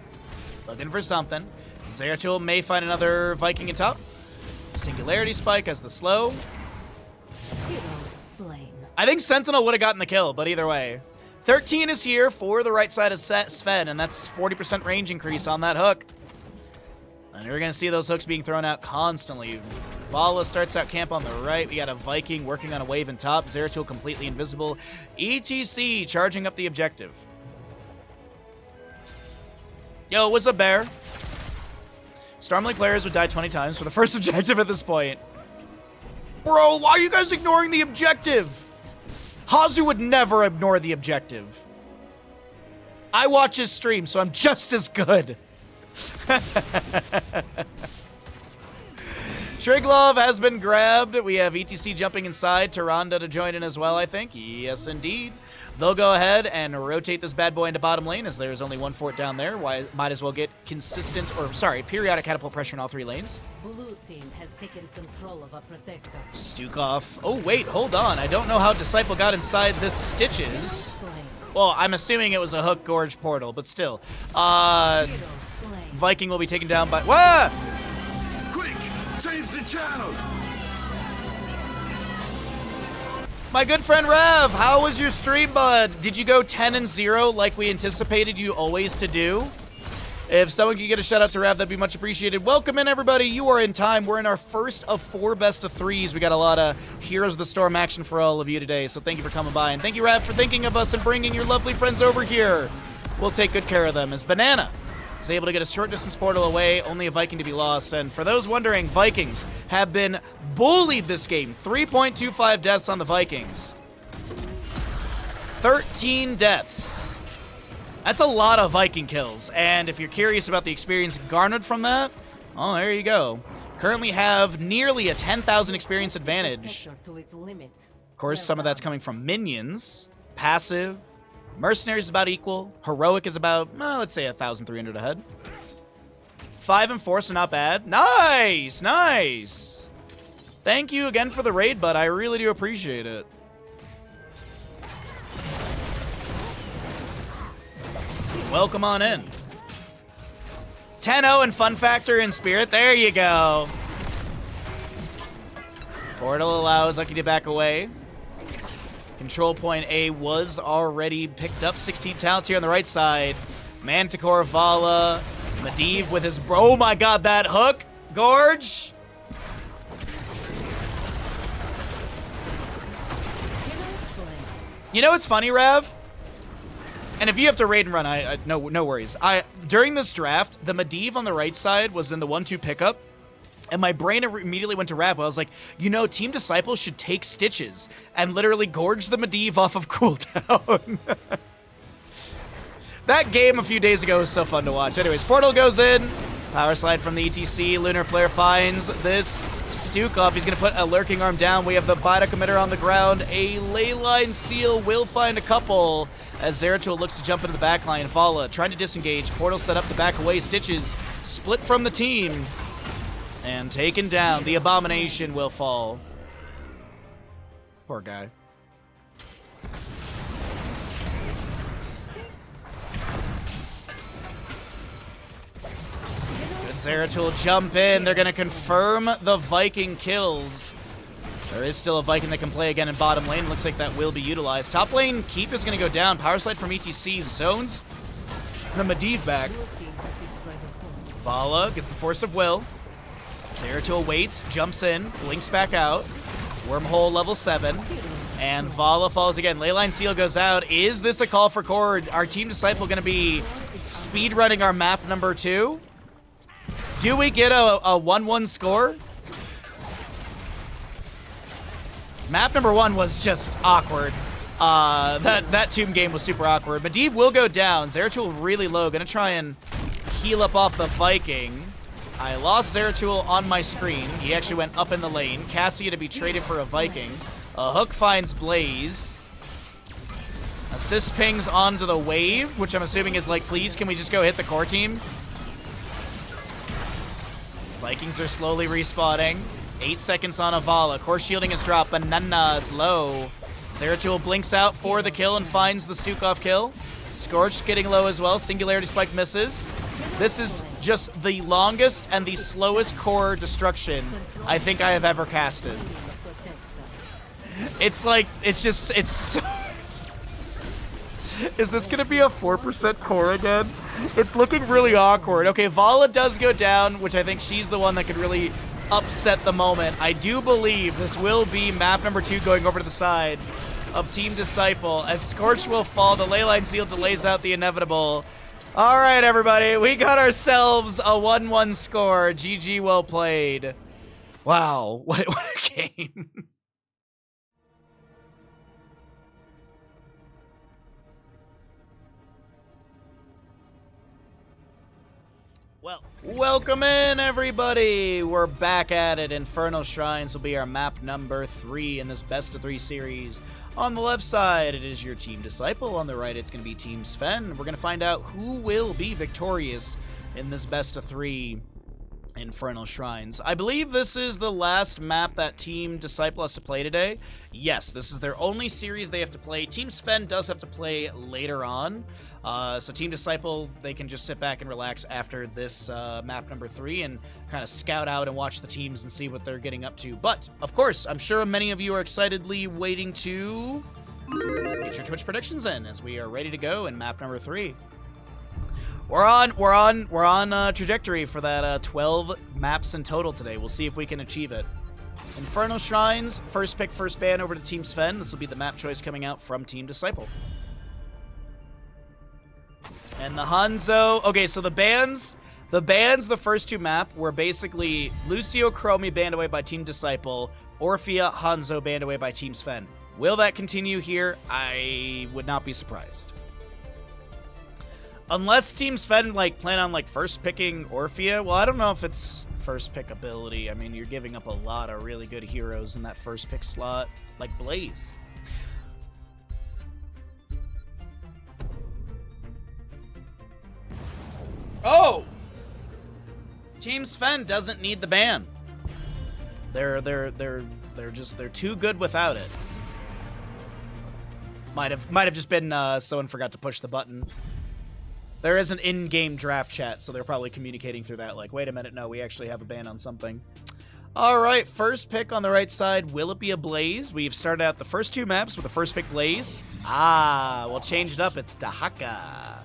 [SPEAKER 1] looking for something. Zeratul may find another Viking in top. Singularity Spike as the slow.
[SPEAKER 2] Hero slain.
[SPEAKER 1] I think Sentinel would have gotten the kill, but either way. 13 is here for the right side of Sven, and that's 40% range increase on that hook. And we're going to see those hooks being thrown out constantly. Vala starts out camp on the right. We got a Viking working on a wave in top. Zeratul completely invisible. ETC charging up the objective. Yo, what's up, Bear? Stormlink players would die 20 times for the first objective at this point. Bro, why are you guys ignoring the objective? Hazu would never ignore the objective. I watch his stream, so I'm just as good. Triglov has been grabbed. We have ETC jumping inside. Tyrande to join in as well, I think. Yes, indeed. They'll go ahead and rotate this bad boy into bottom lane as there's only one fort down there. Why might as well get periodic catapult pressure in all 3 lanes.
[SPEAKER 2] Blue team has taken control of a protector.
[SPEAKER 1] Stukov. Oh, wait, hold on. I don't know how Disciple got inside this Stitches.
[SPEAKER 2] Slain.
[SPEAKER 1] Well, I'm assuming it was a Hook Gorge portal, but still.
[SPEAKER 2] Hero slain.
[SPEAKER 1] Viking will be taken down by... Wah!
[SPEAKER 3] Quick, change the channel.
[SPEAKER 1] My good friend Rev, how was your stream, bud? Did you go 10-0 like we anticipated you always to do? If someone could get a shout out to Rev, that'd be much appreciated. Welcome in, everybody. You are in time. We're in our first of 4 best of 3s. We got a lot of Heroes of the Storm action for all of you today, so thank you for coming by. And thank you, Rev, for thinking of us and bringing your lovely friends over here. We'll take good care of them. As Banana is able to get a short distance portal away, only a Viking to be lost. And for those wondering, Vikings have been bullied this game. 3.25 deaths on the Vikings. 13 deaths. That's a lot of Viking kills. And if you're curious about the experience garnered from that, oh, there you go. Currently have nearly a 10,000 experience advantage.
[SPEAKER 2] Protector to its limit.
[SPEAKER 1] Of course, some of that's coming from minions. Passive. Mercenaries is about equal. Heroic is about, let's say 1,300 ahead. 5 and 4, so not bad. Nice! Nice! Thank you again for the raid, bud. I really do appreciate it. Welcome on in. 10-0 and Fun Factor in Spirit. There you go. Portal allows Lucky to back away. Control point A was already picked up. 16 talents here on the right side. Manticore, Vala, Medivh with his... Oh my god, that hook! Gorge! You know what's funny, Rev? And if you have to raid and run, no worries. During this draft, the Medivh on the right side was in the 1-2 pickup. And my brain immediately went to Rav. I was like, you know, Team Disciple should take Stitches and literally gorge the Medivh off of cooldown. That game a few days ago was so fun to watch. Anyways, Portal goes in. Power slide from the ETC. Lunar Flare finds this Stukov. He's going to put a Lurking Arm down. We have the Bida Committer on the ground. A Leyline Seal will find a couple as Zeratul looks to jump into the backline. Vala trying to disengage. Portal set up to back away. Stitches split from the team. And taken down. The Abomination will fall. Poor guy. Good Zeratul jump in. They're going to confirm the Viking kills. There is still a Viking that can play again in bottom lane. Looks like that will be utilized. Top lane, Keep is going to go down. Power slide from ETC. Zones the Medivh back. Vala gets the Force of Will. Zeratul waits, jumps in, blinks back out. Wormhole level 7. And Vala falls again. Leyline Seal goes out. Is this a call for core? Our Team Disciple going to be speedrunning our map number 2? Do we get a 1-1 score? Map number 1 was just awkward. That Tomb game was super awkward. Medivh will go down. Zeratul really low. Going to try and heal up off the Viking. I lost Zeratul on my screen. He actually went up in the lane. Cassia to be traded for a Viking. A hook finds Blaze. Assist pings onto the wave, which I'm assuming is like, please, can we just go hit the core team? Vikings are slowly respawning. 8 seconds on Vala. Core shielding is dropped. Banana is low. Zeratul blinks out for the kill and finds the Stukov kill. Scorch getting low as well. Singularity Spike misses. This is just the longest and the slowest core destruction I think I have ever casted. It's like, it's so... Is this gonna be a 4% core again? It's looking really awkward. Okay, Vala does go down, which I think she's the one that could really upset the moment. I do believe this will be map number 2 going over to the side of Team Disciple. As Scorch will fall, the Leyline Seal delays out the inevitable. All right, everybody, we got ourselves a 1-1 score. GG, well played. Wow, what a game. Well, welcome in, everybody! We're back at it. Infernal Shrines will be our map number 3 in this best of 3 series. On the left side, it is your Team Disciple. On the right, it's going to be Team Sven. We're going to find out who will be victorious in this best of 3 Infernal Shrines. I believe this is the last map that Team Disciple has to play today. Yes, this is their only series they have to play. Team Sven does have to play later on. So Team Disciple, they can just sit back and relax after this map number 3 and kind of scout out and watch the teams and see what they're getting up to. But, of course, I'm sure many of you are excitedly waiting to get your Twitch predictions in as we are ready to go in map number 3. We're on trajectory for that 12 maps in total today. We'll see if we can achieve it. Infernal Shrines, first pick, first ban over to Team Sven. This will be the map choice coming out from Team Disciple. And the Hanzo... Okay, so the bans, the first 2 map were basically Lucio Chromie banned away by Team Disciple, Orphea Hanzo banned away by Team Sven. Will that continue here? I would not be surprised. Unless Team Sven, plan on, first picking Orphea. Well, I don't know if it's first pick ability. I mean, you're giving up a lot of really good heroes in that first pick slot, like Blaze. Oh! Team Sven doesn't need the ban. They're too good without it. Might have just been someone forgot to push the button. There is an in-game draft chat, so they're probably communicating through that, like, wait a minute, no, we actually have a ban on something. Alright, first pick on the right side, will it be a Blaze? We've started out the first 2 maps with the first pick Blaze. Well, changed up, it's Dahaka.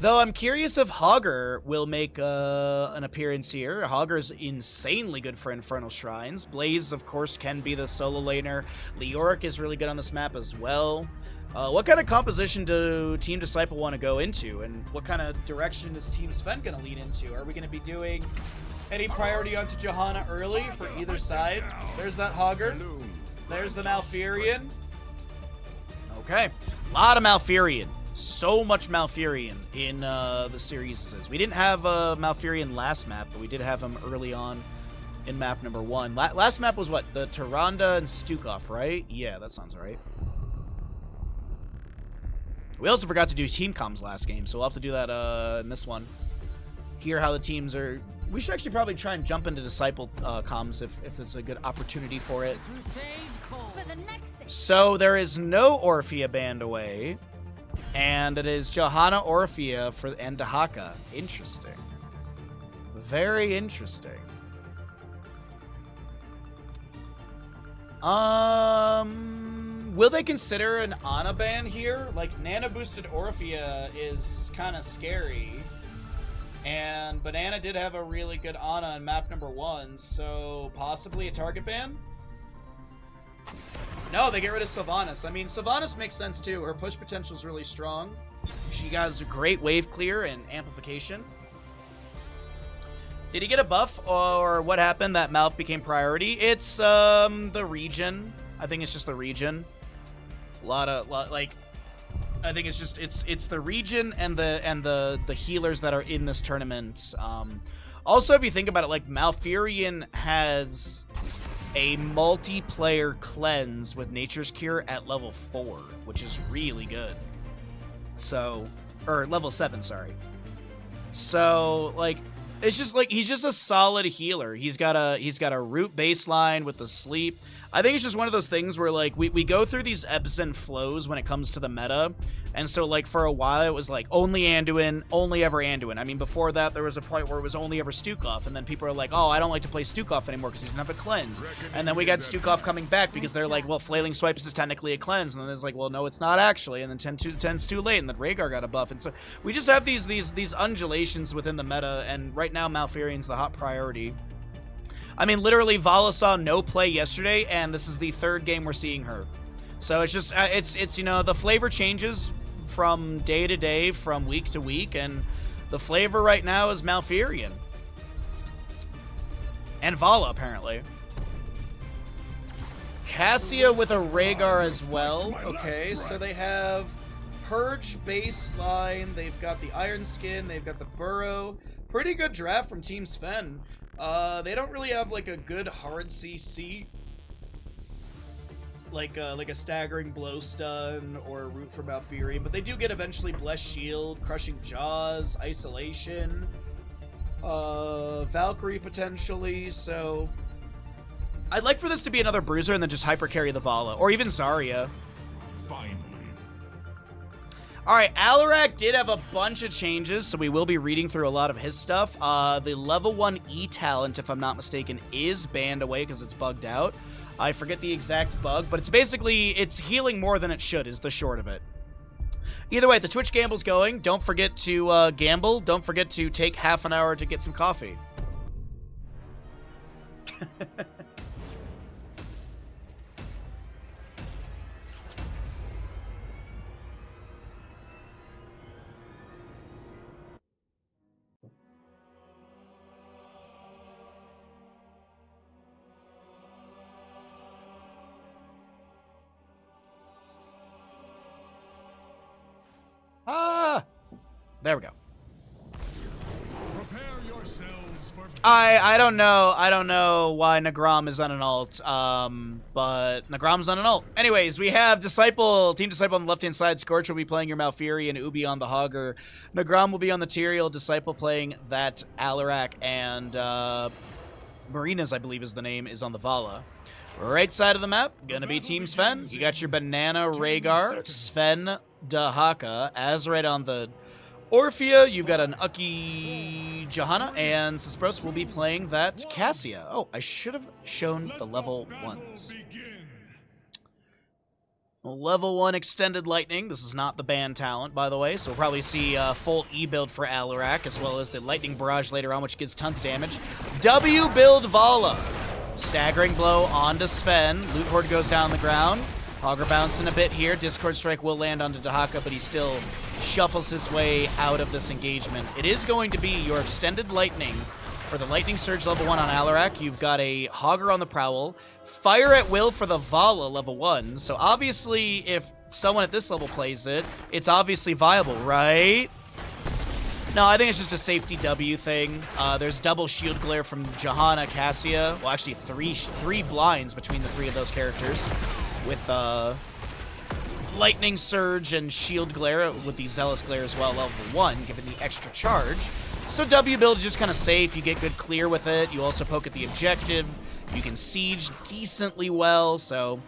[SPEAKER 1] Though I'm curious if Hogger will make an appearance here. Hogger's insanely good for Infernal Shrines. Blaze, of course, can be the solo laner. Leoric is really good on this map as well. What kind of composition do Team Disciple want to go into? And what kind of direction is Team Sven going to lead into? Are we going to be doing any priority onto Johanna early for either side? There's that Hogger. There's the Malfurion. Okay. A lot of Malfurion. So much Malfurion in the series. We didn't have Malfurion last map, but we did have him early on in map number 1. Last map was what? The Tyrande and Stukov, right? Yeah, that sounds right. We also forgot to do team comms last game, so we'll have to do that in this one. Hear how the teams are... We should actually probably try and jump into Disciple comms if there's a good opportunity for it. So there is no Orphea banned away. And it is Johanna, Orphea and Dahaka. Interesting. Very interesting. Will they consider an Ana ban here? Like, Nana boosted Orphea is kind of scary. And Banana did have a really good Ana in map number 1, so possibly a target ban? No, they get rid of Sylvanas. I mean, Sylvanas makes sense too. Her push potential is really strong. She has great wave clear and amplification. Did he get a buff, or what happened that Malf became priority? It's the region. I think it's just the region. I think it's just it's the region and the healers that are in this tournament. Also, if you think about it, like, Malfurion has a multiplayer cleanse with Nature's Cure at level 4, which is really good. So, or level 7, sorry. So, like, it's just like he's just a solid healer. He's got a root baseline with the sleep. I think it's just one of those things where, like, we go through these ebbs and flows when it comes to the meta. And so, like, for a while it was like only Anduin, only ever Anduin. I mean, before that there was a point where it was only ever Stukov, and then people are like, oh, I don't like to play Stukov anymore because he doesn't have a cleanse. And then we got Stukov coming back because they're like, well, Flailing Swipes is technically a cleanse, and then it's like, well, no, it's not actually. And then 10's too late, and then Rhaegar got a buff. And so we just have these undulations within the meta, and right now Malfurion's the hot priority. I mean, literally, Vala saw no play yesterday, and this is the 3rd game we're seeing her. So it's just, it's you know, the flavor changes from day to day, from week to week, and the flavor right now is Malfurion. And Vala, apparently. Cassia with a Rhaegar as well. Okay, so they have Purge baseline. They've got the Iron Skin. They've got the Burrow. Pretty good draft from Team Sven. They don't really have like a good hard CC, like a staggering blow stun or a root for Malfurion, but they do get eventually Blessed Shield, Crushing Jaws, Isolation, Valkyrie potentially. So I'd like for this to be another Bruiser and then just hyper carry the Vala, or even Zarya. Alright, Alarak did have a bunch of changes, so we will be reading through a lot of his stuff. The level 1 E talent, if I'm not mistaken, is banned away because it's bugged out. I forget the exact bug, but it's basically, it's healing more than it should, is the short of it. Either way, the Twitch gamble's going. Don't forget to gamble. Don't forget to take half an hour to get some coffee. There we go.
[SPEAKER 3] Prepare yourselves for
[SPEAKER 1] I don't know why Nagram is on an alt, but Nagram's on an alt. Anyways, we have Team Disciple on the left-hand side. Scorch will be playing your Malfurion, Ubi on the Hogger. Nagram will be on the Tyrael, Disciple playing that Alarak, and Marina's, I believe is the name, is on the Vala. Right side of the map, gonna be Team Sven. You got your Banana Rhaegar, Sven Dahaka, Azrael on the Orphea, you've got an Ucky Johanna, and Suspros will be playing that Cassia. Oh, I should have shown the level 1s. Level 1 Extended Lightning. This is not the banned talent, by the way, so we'll probably see full E-build for Alarak, as well as the Lightning Barrage later on, which gives tons of damage. W-build Vala. Staggering blow onto Sven. Loot Horde goes down the ground. Hogger bouncing a bit here. Discord Strike will land onto Dahaka, but he still shuffles his way out of this engagement. It is going to be your Extended Lightning for the Lightning Surge level 1 on Alarak. You've got a Hogger on the Prowl. Fire at Will for the Vala level 1. So obviously, if someone at this level plays it, it's obviously viable, right? No, I think it's just a safety W thing. There's double Shield Glare from Johanna, Cassia. Well, actually three blinds between the three of those characters. With Lightning Surge and Shield Glare, with the Zealous Glare as well, level 1, given the extra charge. So W build is just kind of safe. You get good clear with it. You also poke at the objective. You can siege decently well, so...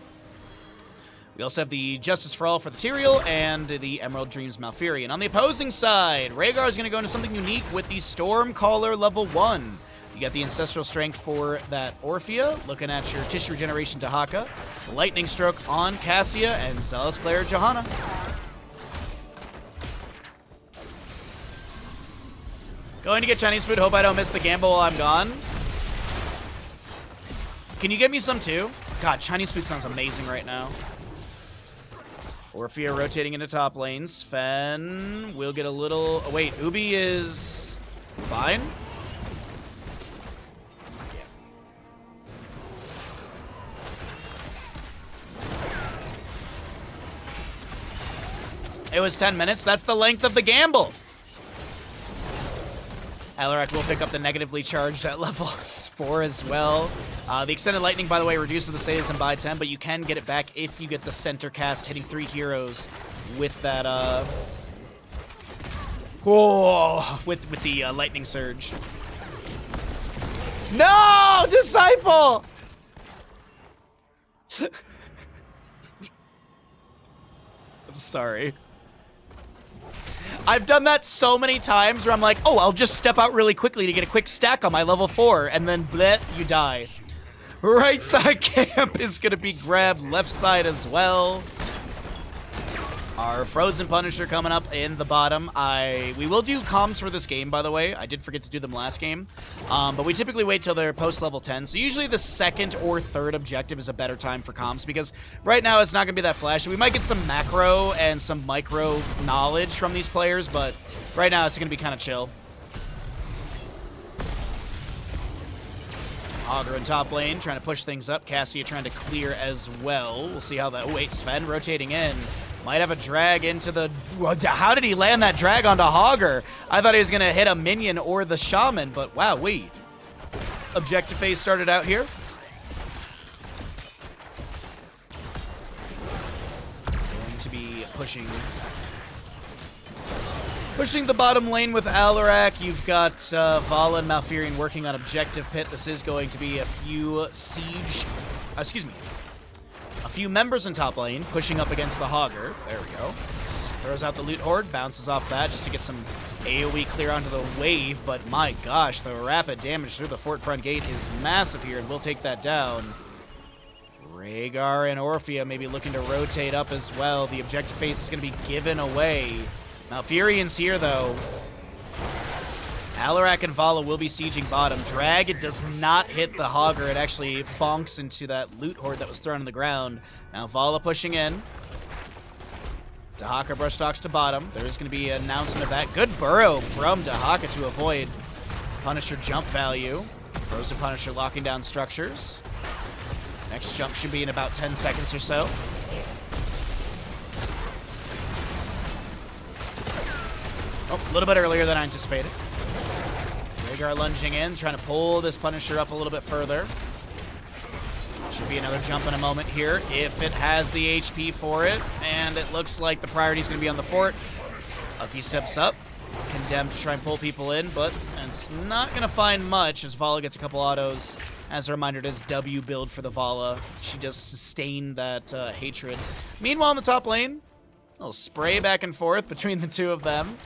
[SPEAKER 1] We also have the Justice for All for the Tyrael and the Emerald Dreams Malfurion. On the opposing side, Rhaegar is going to go into something unique with the Stormcaller level 1. You got the Ancestral Strength for that Orphea, looking at your Tissue Regeneration Dahaka, Lightning Stroke on Cassia, and Zealous Glare Johanna. Going to get Chinese food, hope I don't miss the gamble while I'm gone. Can you get me some too? God, Chinese food sounds amazing right now. Orphea rotating into top lane. Sven will get a little... Oh, wait, Ubi is fine? It was 10 minutes. That's the length of the gamble. Alarak will pick up the negatively charged at level 4 as well. The Extended Lightning, by the way, reduces the saves and by 10, but you can get it back if you get the center cast hitting 3 heroes with that, with the Lightning Surge. No! Disciple! I'm sorry. I've done that so many times where I'm like, oh, I'll just step out really quickly to get a quick stack on my level 4, and then bleh, you die. Right side camp is going to be grabbed, left side as well. Our Frozen Punisher coming up in the bottom. We will do comms for this game, by the way. I did forget to do them last game. But we typically wait till they're post-level 10. So usually the second or third objective is a better time for comms, because right now it's not going to be that flashy. We might get some macro and some micro knowledge from these players, but right now it's going to be kind of chill. Augur in top lane, trying to push things up. Cassia trying to clear as well. We'll see how that... Oh, wait, Sven rotating in. Might have a drag into the... How did he land that drag onto Hogger? I thought he was going to hit a minion or the shaman, but wow, wait. Objective phase started out here. Going to be pushing the bottom lane with Alarak. You've got Vala and Malfurion working on objective pit. This is going to be a few a few members in top lane pushing up against the Hogger. There we go. Throws out the loot horde, bounces off that just to get some AoE clear onto the wave, but my gosh, the rapid damage through the fort front gate is massive here, and we'll take that down. Rhaegar and Orphea maybe looking to rotate up as well. The objective phase is going to be given away. Malfurion's here, though. Alarak and Vala will be sieging bottom. Drag, it does not hit the Hogger. It actually bonks into that loot horde that was thrown on the ground. Now Vala pushing in. Dahaka brush stocks to bottom. There is going to be an announcement of that. Good burrow from Dahaka to avoid Punisher jump value. Frozen Punisher locking down structures. Next jump should be in about 10 seconds or so. Oh, a little bit earlier than I anticipated. Rhaegar lunging in, trying to pull this Punisher up a little bit further. Should be another jump in a moment here, if it has the HP for it. And it looks like the priority is going to be on the fort. Uki steps up, condemned to try and pull people in, but it's not going to find much as Vala gets a couple autos. As a reminder, it is W build for the Vala. She does sustain that hatred. Meanwhile, in the top lane, a little spray back and forth between the two of them.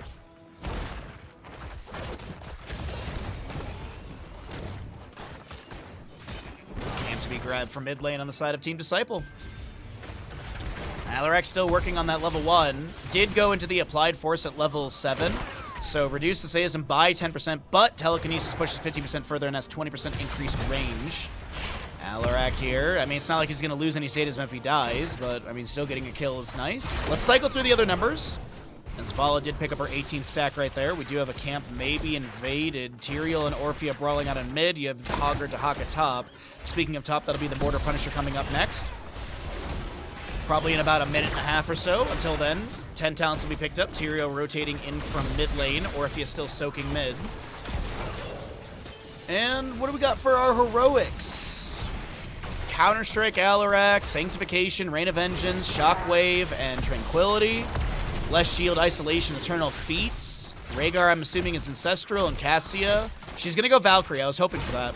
[SPEAKER 1] To be grabbed from mid lane on the side of Team Disciple. Alarak still working on that level 1. Did go into the applied force at level 7. So reduce the sadism by 10%, but telekinesis pushes 50% further and has 20% increased range. Alarak here. I mean, it's not like he's going to lose any sadism if he dies, but I mean, still getting a kill is nice. Let's cycle through the other numbers. As Vala did pick up her 18th stack right there. We do have a camp maybe invaded. Tyrael and Orphea brawling out in mid. You have Hogger to Haka top. Speaking of top, that'll be the Border Punisher coming up next. Probably in about a minute and a half or so. Until then, 10 talents will be picked up. Tyrael rotating in from mid lane. Orphea still soaking mid. And what do we got for our heroics? Counter-Strike Alarak, Sanctification, Reign of Vengeance, Shockwave, and Tranquility. Less Shield, Isolation, Eternal Feats. Rhaegar, I'm assuming, is Ancestral, and Cassia. She's going to go Valkyrie. I was hoping for that.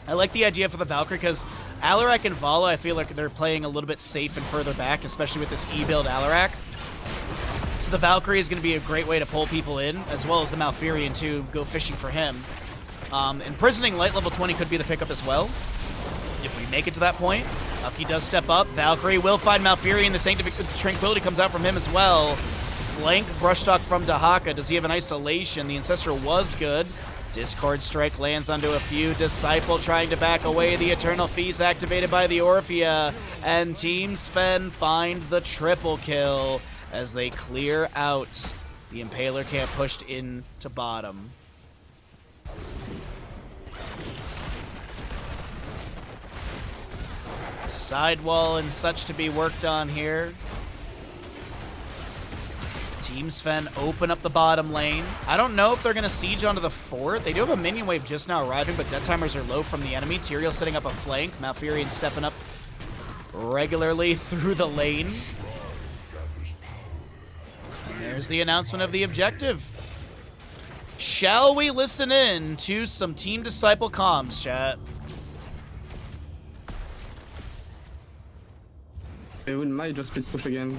[SPEAKER 1] I like the idea for the Valkyrie because Alarak and Vala, I feel like they're playing a little bit safe and further back, especially with this E-build Alarak. So the Valkyrie is going to be a great way to pull people in, as well as the Malfurion, too, go fishing for him. Imprisoning Light level 20 could be the pickup as well, if we make it to that point. Uki does step up. Valkyrie will find Malfurion. The Tranquility comes out from him as well. Flank Brushstock from Dahaka. Does he have an Isolation? The Ancestral was good. Discord Strike lands onto a few. Disciple trying to back away. The Eternal Feast activated by the Orphea. And Team Sven find the triple kill as they clear out. The Impaler camp pushed in to bottom. Sidewall and such to be worked on here. Team Sven open up the bottom lane. I don't know if they're going to siege onto the fort. They do have a minion wave just now arriving, but death timers are low from the enemy. Tyrael setting up a flank. Malfurion stepping up regularly through the lane. And there's the announcement of the objective. Shall we listen in to some Team Disciple comms, chat?
[SPEAKER 4] I might just split push again.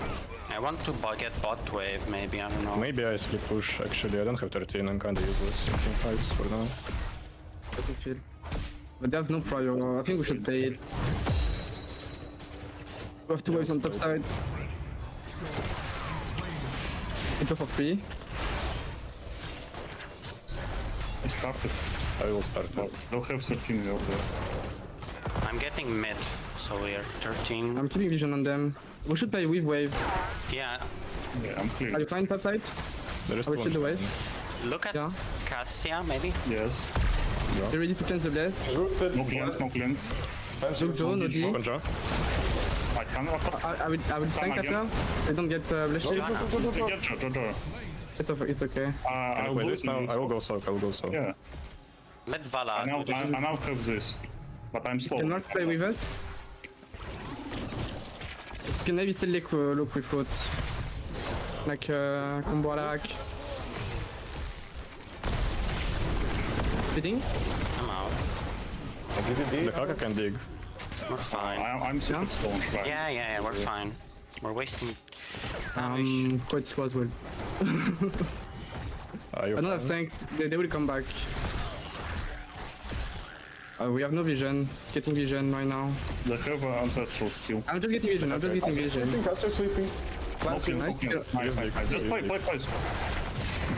[SPEAKER 9] I want to get bot wave, maybe, I don't know.
[SPEAKER 10] Maybe I split push, actually. I don't have 13, I'm kinda useless in team fights for now.
[SPEAKER 4] Doesn't feel. But they have no prior. I think we should play it. We have 2 waves on top side. Hit for free.
[SPEAKER 10] I started. I will start. They'll have 13 over there.
[SPEAKER 9] I'm getting mid, so we are 13.
[SPEAKER 4] I'm keeping vision on them. We should play with wave.
[SPEAKER 9] Yeah,
[SPEAKER 10] Yeah, I'm clear.
[SPEAKER 4] Are you fine top side?
[SPEAKER 10] There is
[SPEAKER 4] I will
[SPEAKER 10] one
[SPEAKER 4] shoot the
[SPEAKER 10] shot.
[SPEAKER 4] wave.
[SPEAKER 9] look at
[SPEAKER 4] Yeah.
[SPEAKER 9] Cassia, maybe?
[SPEAKER 10] Yes.
[SPEAKER 4] They're ready to cleanse the bless.
[SPEAKER 10] No cleanse, no cleanse.
[SPEAKER 4] Look Joe, no G.
[SPEAKER 10] Conja. I stand up.
[SPEAKER 11] I will tank
[SPEAKER 10] again.
[SPEAKER 11] after. I don't get blessed. It's okay.
[SPEAKER 10] I will lose now.
[SPEAKER 7] I will go soak. I will go soak.
[SPEAKER 10] Yeah.
[SPEAKER 9] Let Vala.
[SPEAKER 10] I now have this, but I'm slow.
[SPEAKER 11] Can Mark play with us? You can maybe still look with foot. Like combo à la hack. Bidding?
[SPEAKER 9] I'm out.
[SPEAKER 7] The Kaka can dig.
[SPEAKER 9] We're fine.
[SPEAKER 10] I'm super slow on Shrine.
[SPEAKER 9] Yeah, we're fine. We're wasting.
[SPEAKER 11] Quite slow as well. I don't have tank. They will come back. We have no vision. Getting vision right now.
[SPEAKER 10] They have ancestral skill.
[SPEAKER 11] I'm just getting vision.
[SPEAKER 7] Sleeping, Caster sleeping.
[SPEAKER 10] Nice. Just play.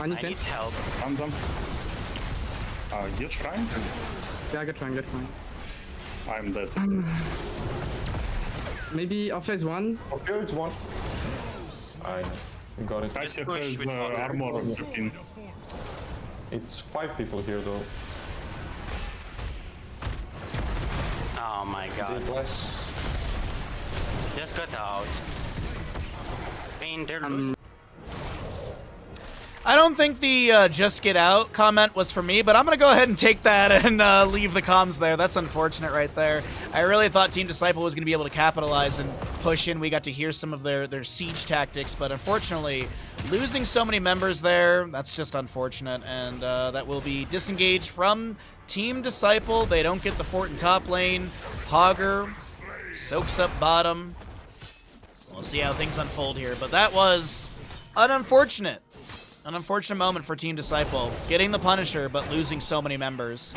[SPEAKER 11] I need
[SPEAKER 9] I need help.
[SPEAKER 10] I'm done. Get Shrine?
[SPEAKER 11] Yeah, get fine.
[SPEAKER 10] I'm dead.
[SPEAKER 11] Maybe our phase 1.
[SPEAKER 7] Okay, it's one. I got it.
[SPEAKER 10] Kasia
[SPEAKER 9] Push
[SPEAKER 10] has
[SPEAKER 9] with water.
[SPEAKER 10] armor of 13.
[SPEAKER 7] It's 5 people here though.
[SPEAKER 9] Oh my god.
[SPEAKER 7] Less.
[SPEAKER 9] Just got out. I mean, they're losing.
[SPEAKER 1] I don't think the just get out comment was for me, but I'm going to go ahead and take that and leave the comms there. That's unfortunate right there. I really thought Team Disciple was going to be able to capitalize and push in. We got to hear some of their siege tactics, but unfortunately, losing so many members there, that's just unfortunate, and that will be disengaged from Team Disciple. They don't get the fort in top lane. Hogger soaks up bottom. We'll see how things unfold here, but that was an unfortunate moment for Team Disciple. Getting the Punisher, but losing so many members.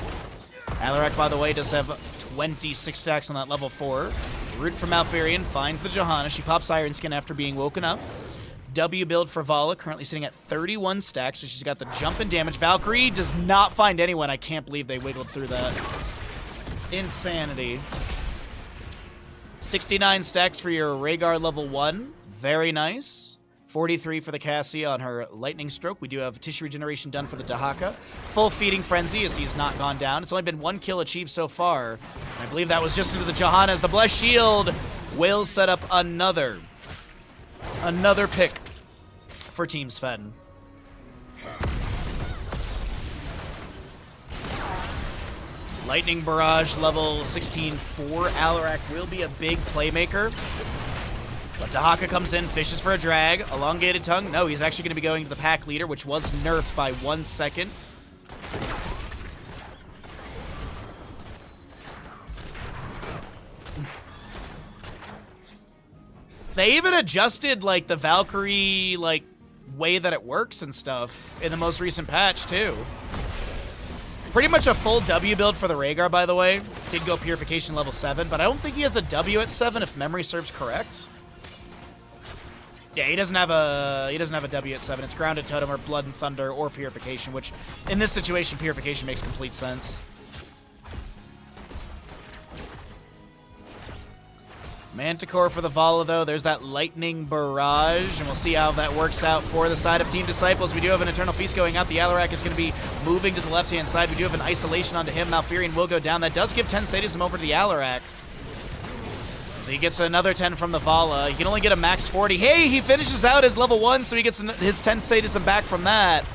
[SPEAKER 1] Alarak, by the way, does have 26 stacks on that level 4. Root from Malfurion finds the Johanna. She pops Iron Skin after being woken up. W build for Vala, currently sitting at 31 stacks, so she's got the jump and damage. Valkyrie does not find anyone. I can't believe they wiggled through that. Insanity. 69 stacks for your Rhaegar level 1. Very nice. 43 for the Cassie on her Lightning Stroke. We do have tissue regeneration done for the Dahaka. Full Feeding Frenzy as he's not gone down. It's only been 1 kill achieved so far. And I believe that was just into the Johanna as the Blessed Shield will set up another pick for Team Sven. Lightning Barrage level 16 for Alarak will be a big playmaker. But Dahaka comes in, fishes for a drag. Elongated Tongue. No, he's actually going to be going to the pack leader, which was nerfed by 1 second. They even adjusted, like, the Valkyrie, like, way that it works and stuff in the most recent patch, too. Pretty much a full W build for the Rhaegar, by the way. Did go Purification level 7, but I don't think he has a W at 7 if memory serves correct. Yeah, he doesn't have a W at 7. It's Grounded Totem or Blood and Thunder or Purification, which in this situation, Purification makes complete sense. Manticore for the Vala, though. There's that Lightning Barrage, and we'll see how that works out for the side of Team Disciples. We do have an Eternal Feast going out. The Alarak is going to be moving to the left-hand side. We do have an Isolation onto him. Malfurion will go down. That does give 10 sadism over to the Alarak. So he gets another 10 from the Vala. He can only get a max 40. Hey, he finishes out his level 1, so he gets his 10 sadism back from that.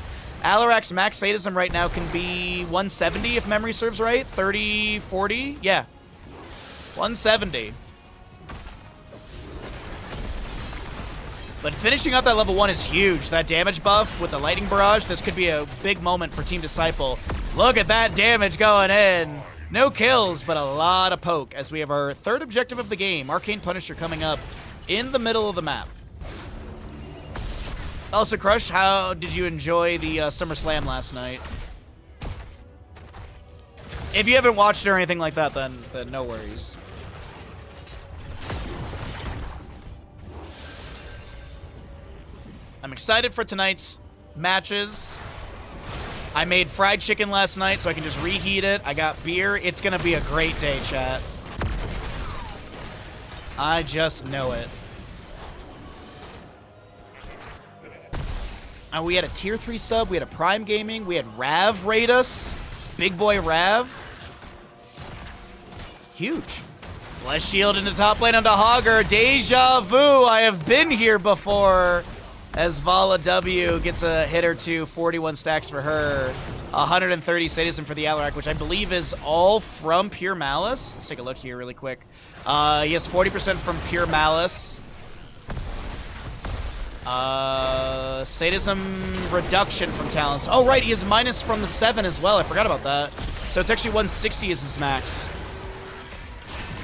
[SPEAKER 1] Alarak's max sadism right now can be 170 if memory serves right. 30, 40? Yeah. 170. But finishing out that level 1 is huge. That damage buff with the Lightning Barrage, this could be a big moment for Team Disciple. Look at that damage going in. No kills, but a lot of poke as we have our third objective of the game, Arcane Punisher, coming up in the middle of the map. Also, Crush, how did you enjoy the SummerSlam last night? If you haven't watched it or anything like that, then no worries. I'm excited for tonight's matches. I made fried chicken last night, so I can just reheat it. I got beer. It's going to be a great day, chat. I just know it. We had a tier 3 sub. We had a Prime Gaming. We had Rav raid us. Big boy Rav. Huge. Bless shield into top lane onto Hogger. Deja vu, I have been here before. As Vala W gets a hit or two, 41 stacks for her. 130 sadism for the Alarak, which I believe is all from Pure Malice. Let's take a look here really quick. He has 40% from Pure Malice. Sadism reduction from talents. Oh, right, he has minus from the 7 as well. I forgot about that. So it's actually 160 is his max.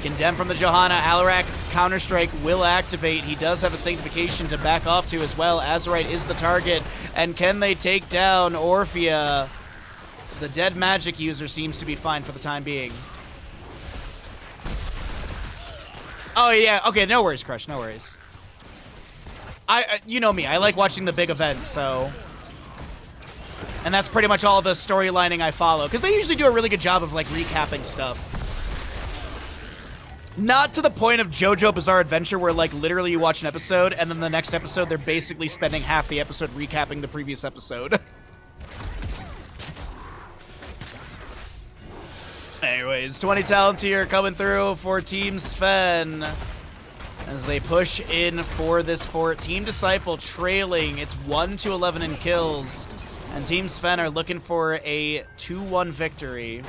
[SPEAKER 1] Condemn from the Johanna. Alarak Counter-Strike will activate. He does have a Sanctification to back off to as well. Azurite is the target. And can they take down Orphea? The dead magic user seems to be fine for the time being. Oh, yeah. Okay, no worries, Crush. No worries. You know me. I like watching the big events, so... And that's pretty much all the storylining I follow. Because they usually do a really good job of, like, recapping stuff. Not to the point of JoJo Bizarre Adventure where, like, literally you watch an episode, and then the next episode they're basically spending half the episode recapping the previous episode. Anyways, 20 talent here coming through for Team Sven. As they push in for this fort. Team Disciple trailing. It's 1-11 in kills. And Team Sven are looking for a 2-1 victory.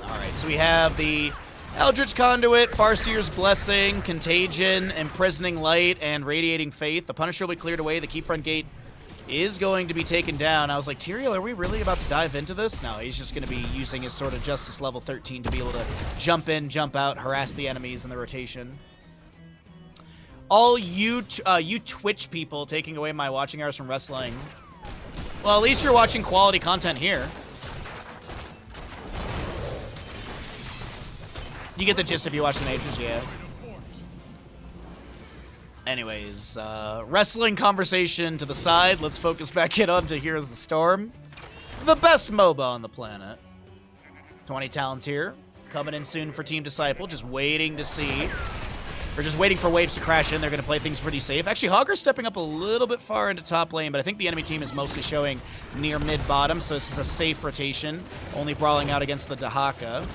[SPEAKER 1] Alright, so we have the Eldritch Conduit, Farseer's Blessing, Contagion, Imprisoning Light, and Radiating Faith. The Punisher will be cleared away. The Keep Front Gate is going to be taken down. I was like, Tyrael, are we really about to dive into this? No, he's just going to be using his Sword of Justice level 13 to be able to jump in, jump out, harass the enemies in the rotation. All you Twitch people taking away my watching hours from wrestling. Well, at least you're watching quality content here. You get the gist if you watch the majors, yeah. Anyways, wrestling conversation to the side. Let's focus back in on to Heroes of the Storm. The best MOBA on the planet. 20 talent here. Coming in soon for Team Disciple. Just waiting to see. Or just waiting for waves to crash in. They're going to play things pretty safe. Actually, Hogger's stepping up a little bit far into top lane, but I think the enemy team is mostly showing near mid-bottom, so this is a safe rotation. Only brawling out against the Dahaka.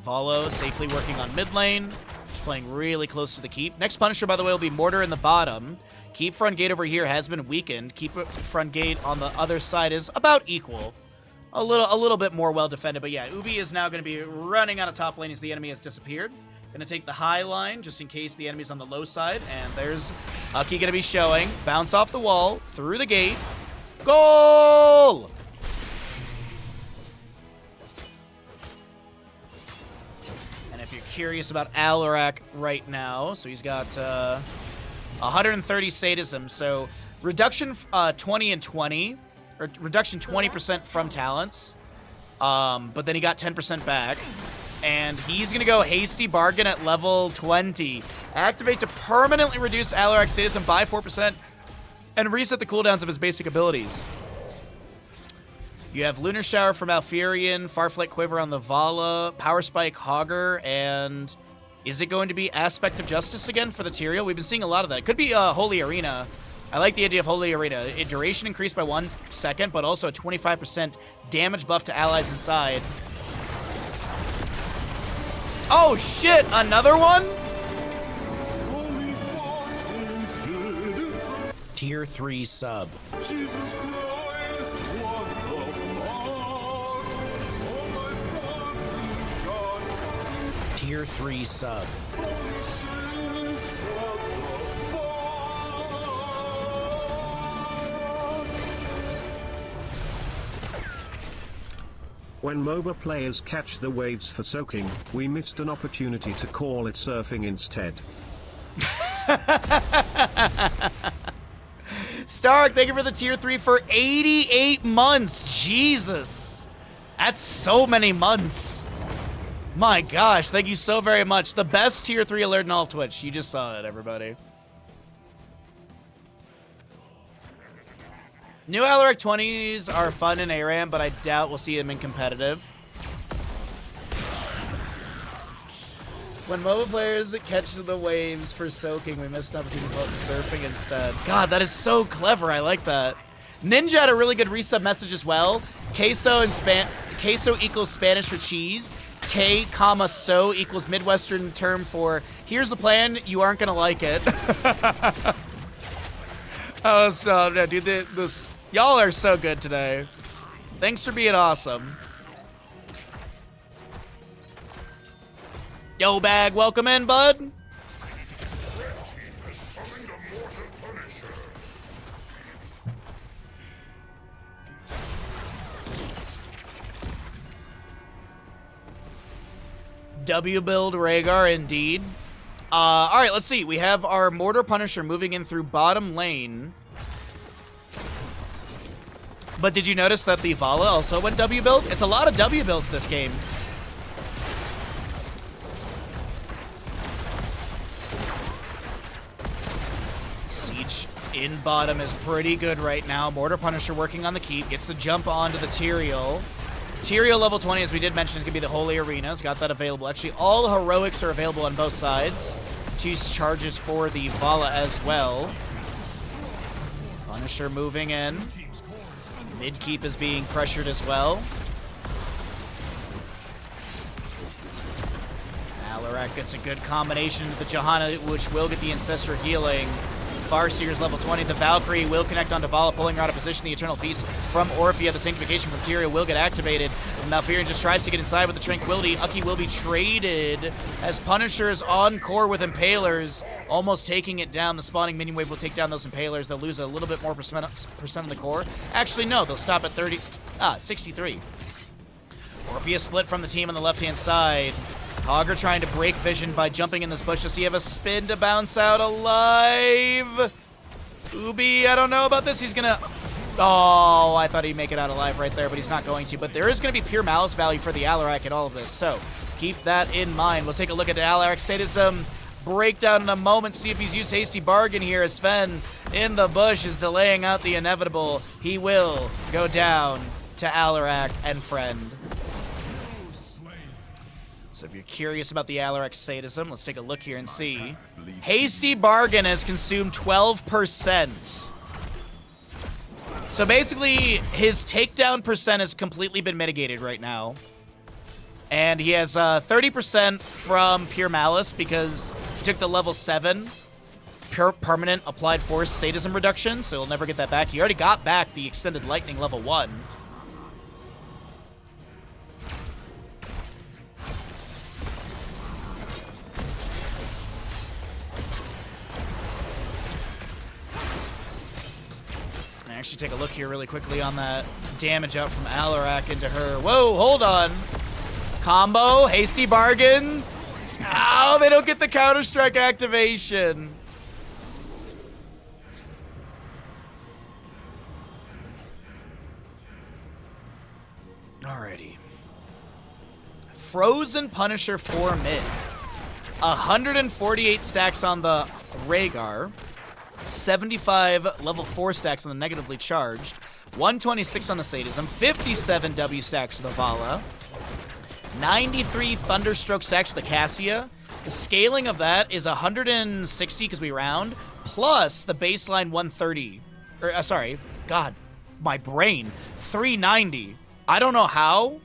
[SPEAKER 1] Valo safely working on mid lane. Just playing really close to the keep. Next Punisher, by the way, will be Mortar in the bottom. Keep Front Gate over here has been weakened. Keep Front Gate on the other side is about equal. A little bit more well defended, but yeah, Ubi is now going to be running out of top lane as the enemy has disappeared. Going to take the high line just in case the enemy's on the low side. And there's Uki going to be showing. Bounce off the wall, through the gate. Goal! If you're curious about Alarak right now, so he's got 130 sadism, so reduction 20 and 20, or reduction 20% from talents, but then he got 10% back, and he's going to go Hasty Bargain at level 20. Activate to permanently reduce Alarak's sadism by 4% and reset the cooldowns of his basic abilities. You have Lunar Shower from Alfurion, Farflight Quiver on the Vala, Power Spike Hogger, and is it going to be Aspect of Justice again for the Tyrael? We've been seeing a lot of that. It could be Holy Arena. I like the idea of Holy Arena. Duration increased by 1 second, but also a 25% damage buff to allies inside. Oh shit, another one? Tier 3 sub.
[SPEAKER 3] Jesus Christ, what the fuck?
[SPEAKER 1] Tier 3 sub.
[SPEAKER 8] When MOBA players catch the waves for soaking, we missed an opportunity to call it surfing instead.
[SPEAKER 1] Stark, thank you for the tier 3 for 88 months. Jesus. That's so many months. My gosh, thank you so very much. The best tier 3 alert in all Twitch. You just saw it, everybody. New Alarak 20s are fun in ARAM, but I doubt we'll see them in competitive. When mobile players catch the waves for soaking, we missed an opportunity to call it surfing instead. God, that is so clever. I like that. Ninja had a really good resub message as well. Queso equals Spanish for cheese. K, comma, so equals Midwestern term for here's the plan, you aren't gonna like it. Oh, so, no, dude, y'all are so good today. Thanks for being awesome. Yo, Bag, welcome in, bud. W build Rhaegar, indeed. All right, let's see. We have our Mortar Punisher moving in through bottom lane. But did you notice that the Vala also went W build? It's a lot of W builds this game. Siege in bottom is pretty good right now. Mortar Punisher working on the keep. Gets the jump onto the Tyrael. Tyrael level 20, as we did mention, is going to be the Holy Arenas. Got that available. Actually, all heroics are available on both sides. 2 charges for the Vala as well. Punisher moving in. Mid keep is being pressured as well. Alarak gets a good combination with the Johanna, which will get the Ancestor healing. Farseer's level 20. The Valkyrie will connect onto Vala, pulling her out of position. The Eternal Feast from Orphea. The Sanctification from Tyrael will get activated. Malfurion just tries to get inside with the Tranquility. Ucky will be traded as Punisher is on core with Impalers, almost taking it down. The spawning minion wave will take down those Impalers. They'll lose a little bit more percent of the core. Actually, no, they'll stop at 63. Orphea split from the team on the left-hand side. Hogger trying to break vision by jumping in this bush. Does he have a spin to bounce out alive? Ubi, I don't know about this. He's gonna... Oh, I thought he'd make it out alive right there, but he's not going to. But there is going to be pure malice value for the Alarak in all of this, so keep that in mind. We'll take a look at the Alarak Sadism breakdown in a moment, see if he's used Hasty Bargain here as Sven in the bush is delaying out the inevitable. He will go down to Alarak and friend. So if you're curious about the Alarak Sadism, let's take a look here and see. Hasty Bargain has consumed 12%. So basically, his takedown percent has completely been mitigated right now. And he has 30% from Pure Malice because he took the level 7 Pure Permanent Applied Force Sadism reduction, so he'll never get that back. He already got back the Extended Lightning level 1. Actually take a look here really quickly on that damage out from Alarak into her. Whoa, hold on. Combo, Hasty Bargain. Ow, they don't get the Counter-Strike activation. Alrighty. Frozen Punisher for mid. 148 stacks on the Rhaegar. 75 level 4 stacks on the negatively charged, 126 on the Sadism, 57 W stacks for the Vala, 93 Thunderstroke stacks for the Cassia. The scaling of that is 160 because we round, plus the baseline 130. Sorry, God, my brain, 390. I don't know how.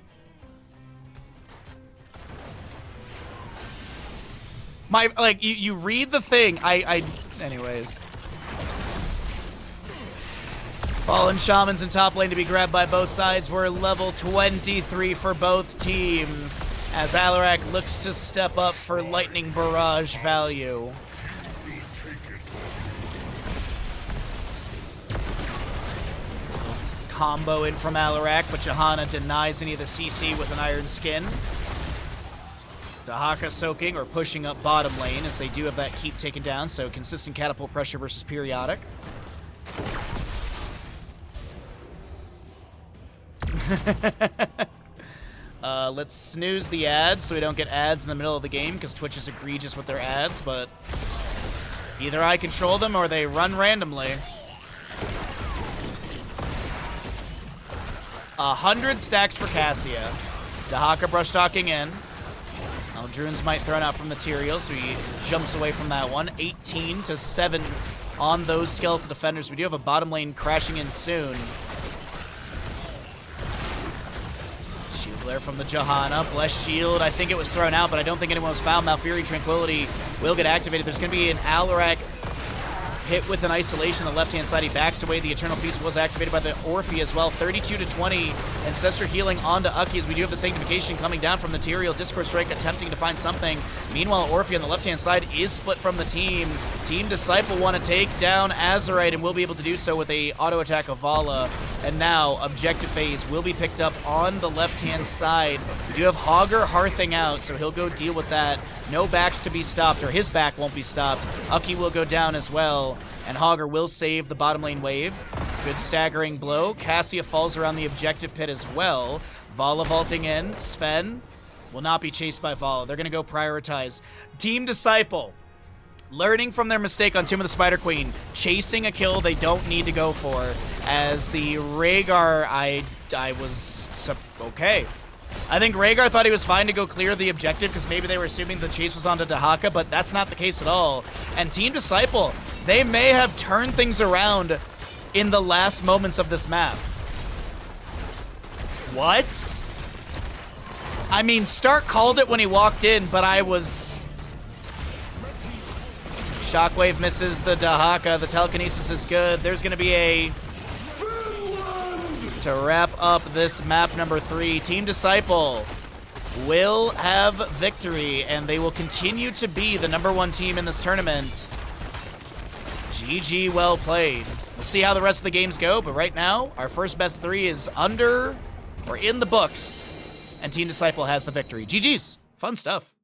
[SPEAKER 1] You read the thing. Anyways. Fallen Shamans in top lane to be grabbed by both sides. We're level 23 for both teams as Alarak looks to step up for Lightning Barrage value. Combo in from Alarak, but Johanna denies any of the CC with an Iron Skin. Dahaka soaking or pushing up bottom lane as they do have that keep taken down, so consistent catapult pressure versus periodic. Let's snooze the ads so we don't get ads in the middle of the game because Twitch is egregious with their ads, but either I control them or they run randomly. 100 stacks for Cassia. Dahaka brush talking in. I'll Drunes might thrown out from material, so he jumps away from that one. 18-7 on those skeletal defenders. We do have a bottom lane crashing in soon. Shield glare from the Johanna. Bless shield. I think it was thrown out, but I don't think anyone was found. Malfury Tranquility will get activated. There's going to be an Alarak hit with an isolation on the left-hand side. He backs away. The Eternal Feast was activated by the Orphe as well. 32-20. Ancestor healing onto Ucky as we do have the Sanctification coming down from Material. Discord Strike attempting to find something. Meanwhile, Orphe on the left-hand side is split from the team. Team Disciple want to take down Azerite and will be able to do so with a auto attack of Vala. And now, Objective Phase will be picked up on the left-hand side. We do have Hogger hearthing out, so he'll go deal with that. No backs to be stopped, or his back won't be stopped. Ucky will go down as well, and Hogger will save the bottom lane wave. Good staggering blow. Cassia falls around the objective pit as well. Vala vaulting in. Sven will not be chased by Vala. They're going to go prioritize. Team Disciple, learning from their mistake on Tomb of the Spider Queen, chasing a kill they don't need to go for. As the Rhaegar, I was okay. I think Rhaegar thought he was fine to go clear the objective because maybe they were assuming the chase was onto Dahaka, but that's not the case at all. And Team Disciple, they may have turned things around in the last moments of this map. What? I mean, Stark called it when he walked in, but I was... Shockwave misses the Dahaka. The telekinesis is good. There's going to be a... To wrap up this map number 3, Team Disciple will have victory, and they will continue to be the #1 team in this tournament. GG, well played. We'll see how the rest of the games go, but right now, our first best 3 is under or in the books, and Team Disciple has the victory. GG's. Fun stuff.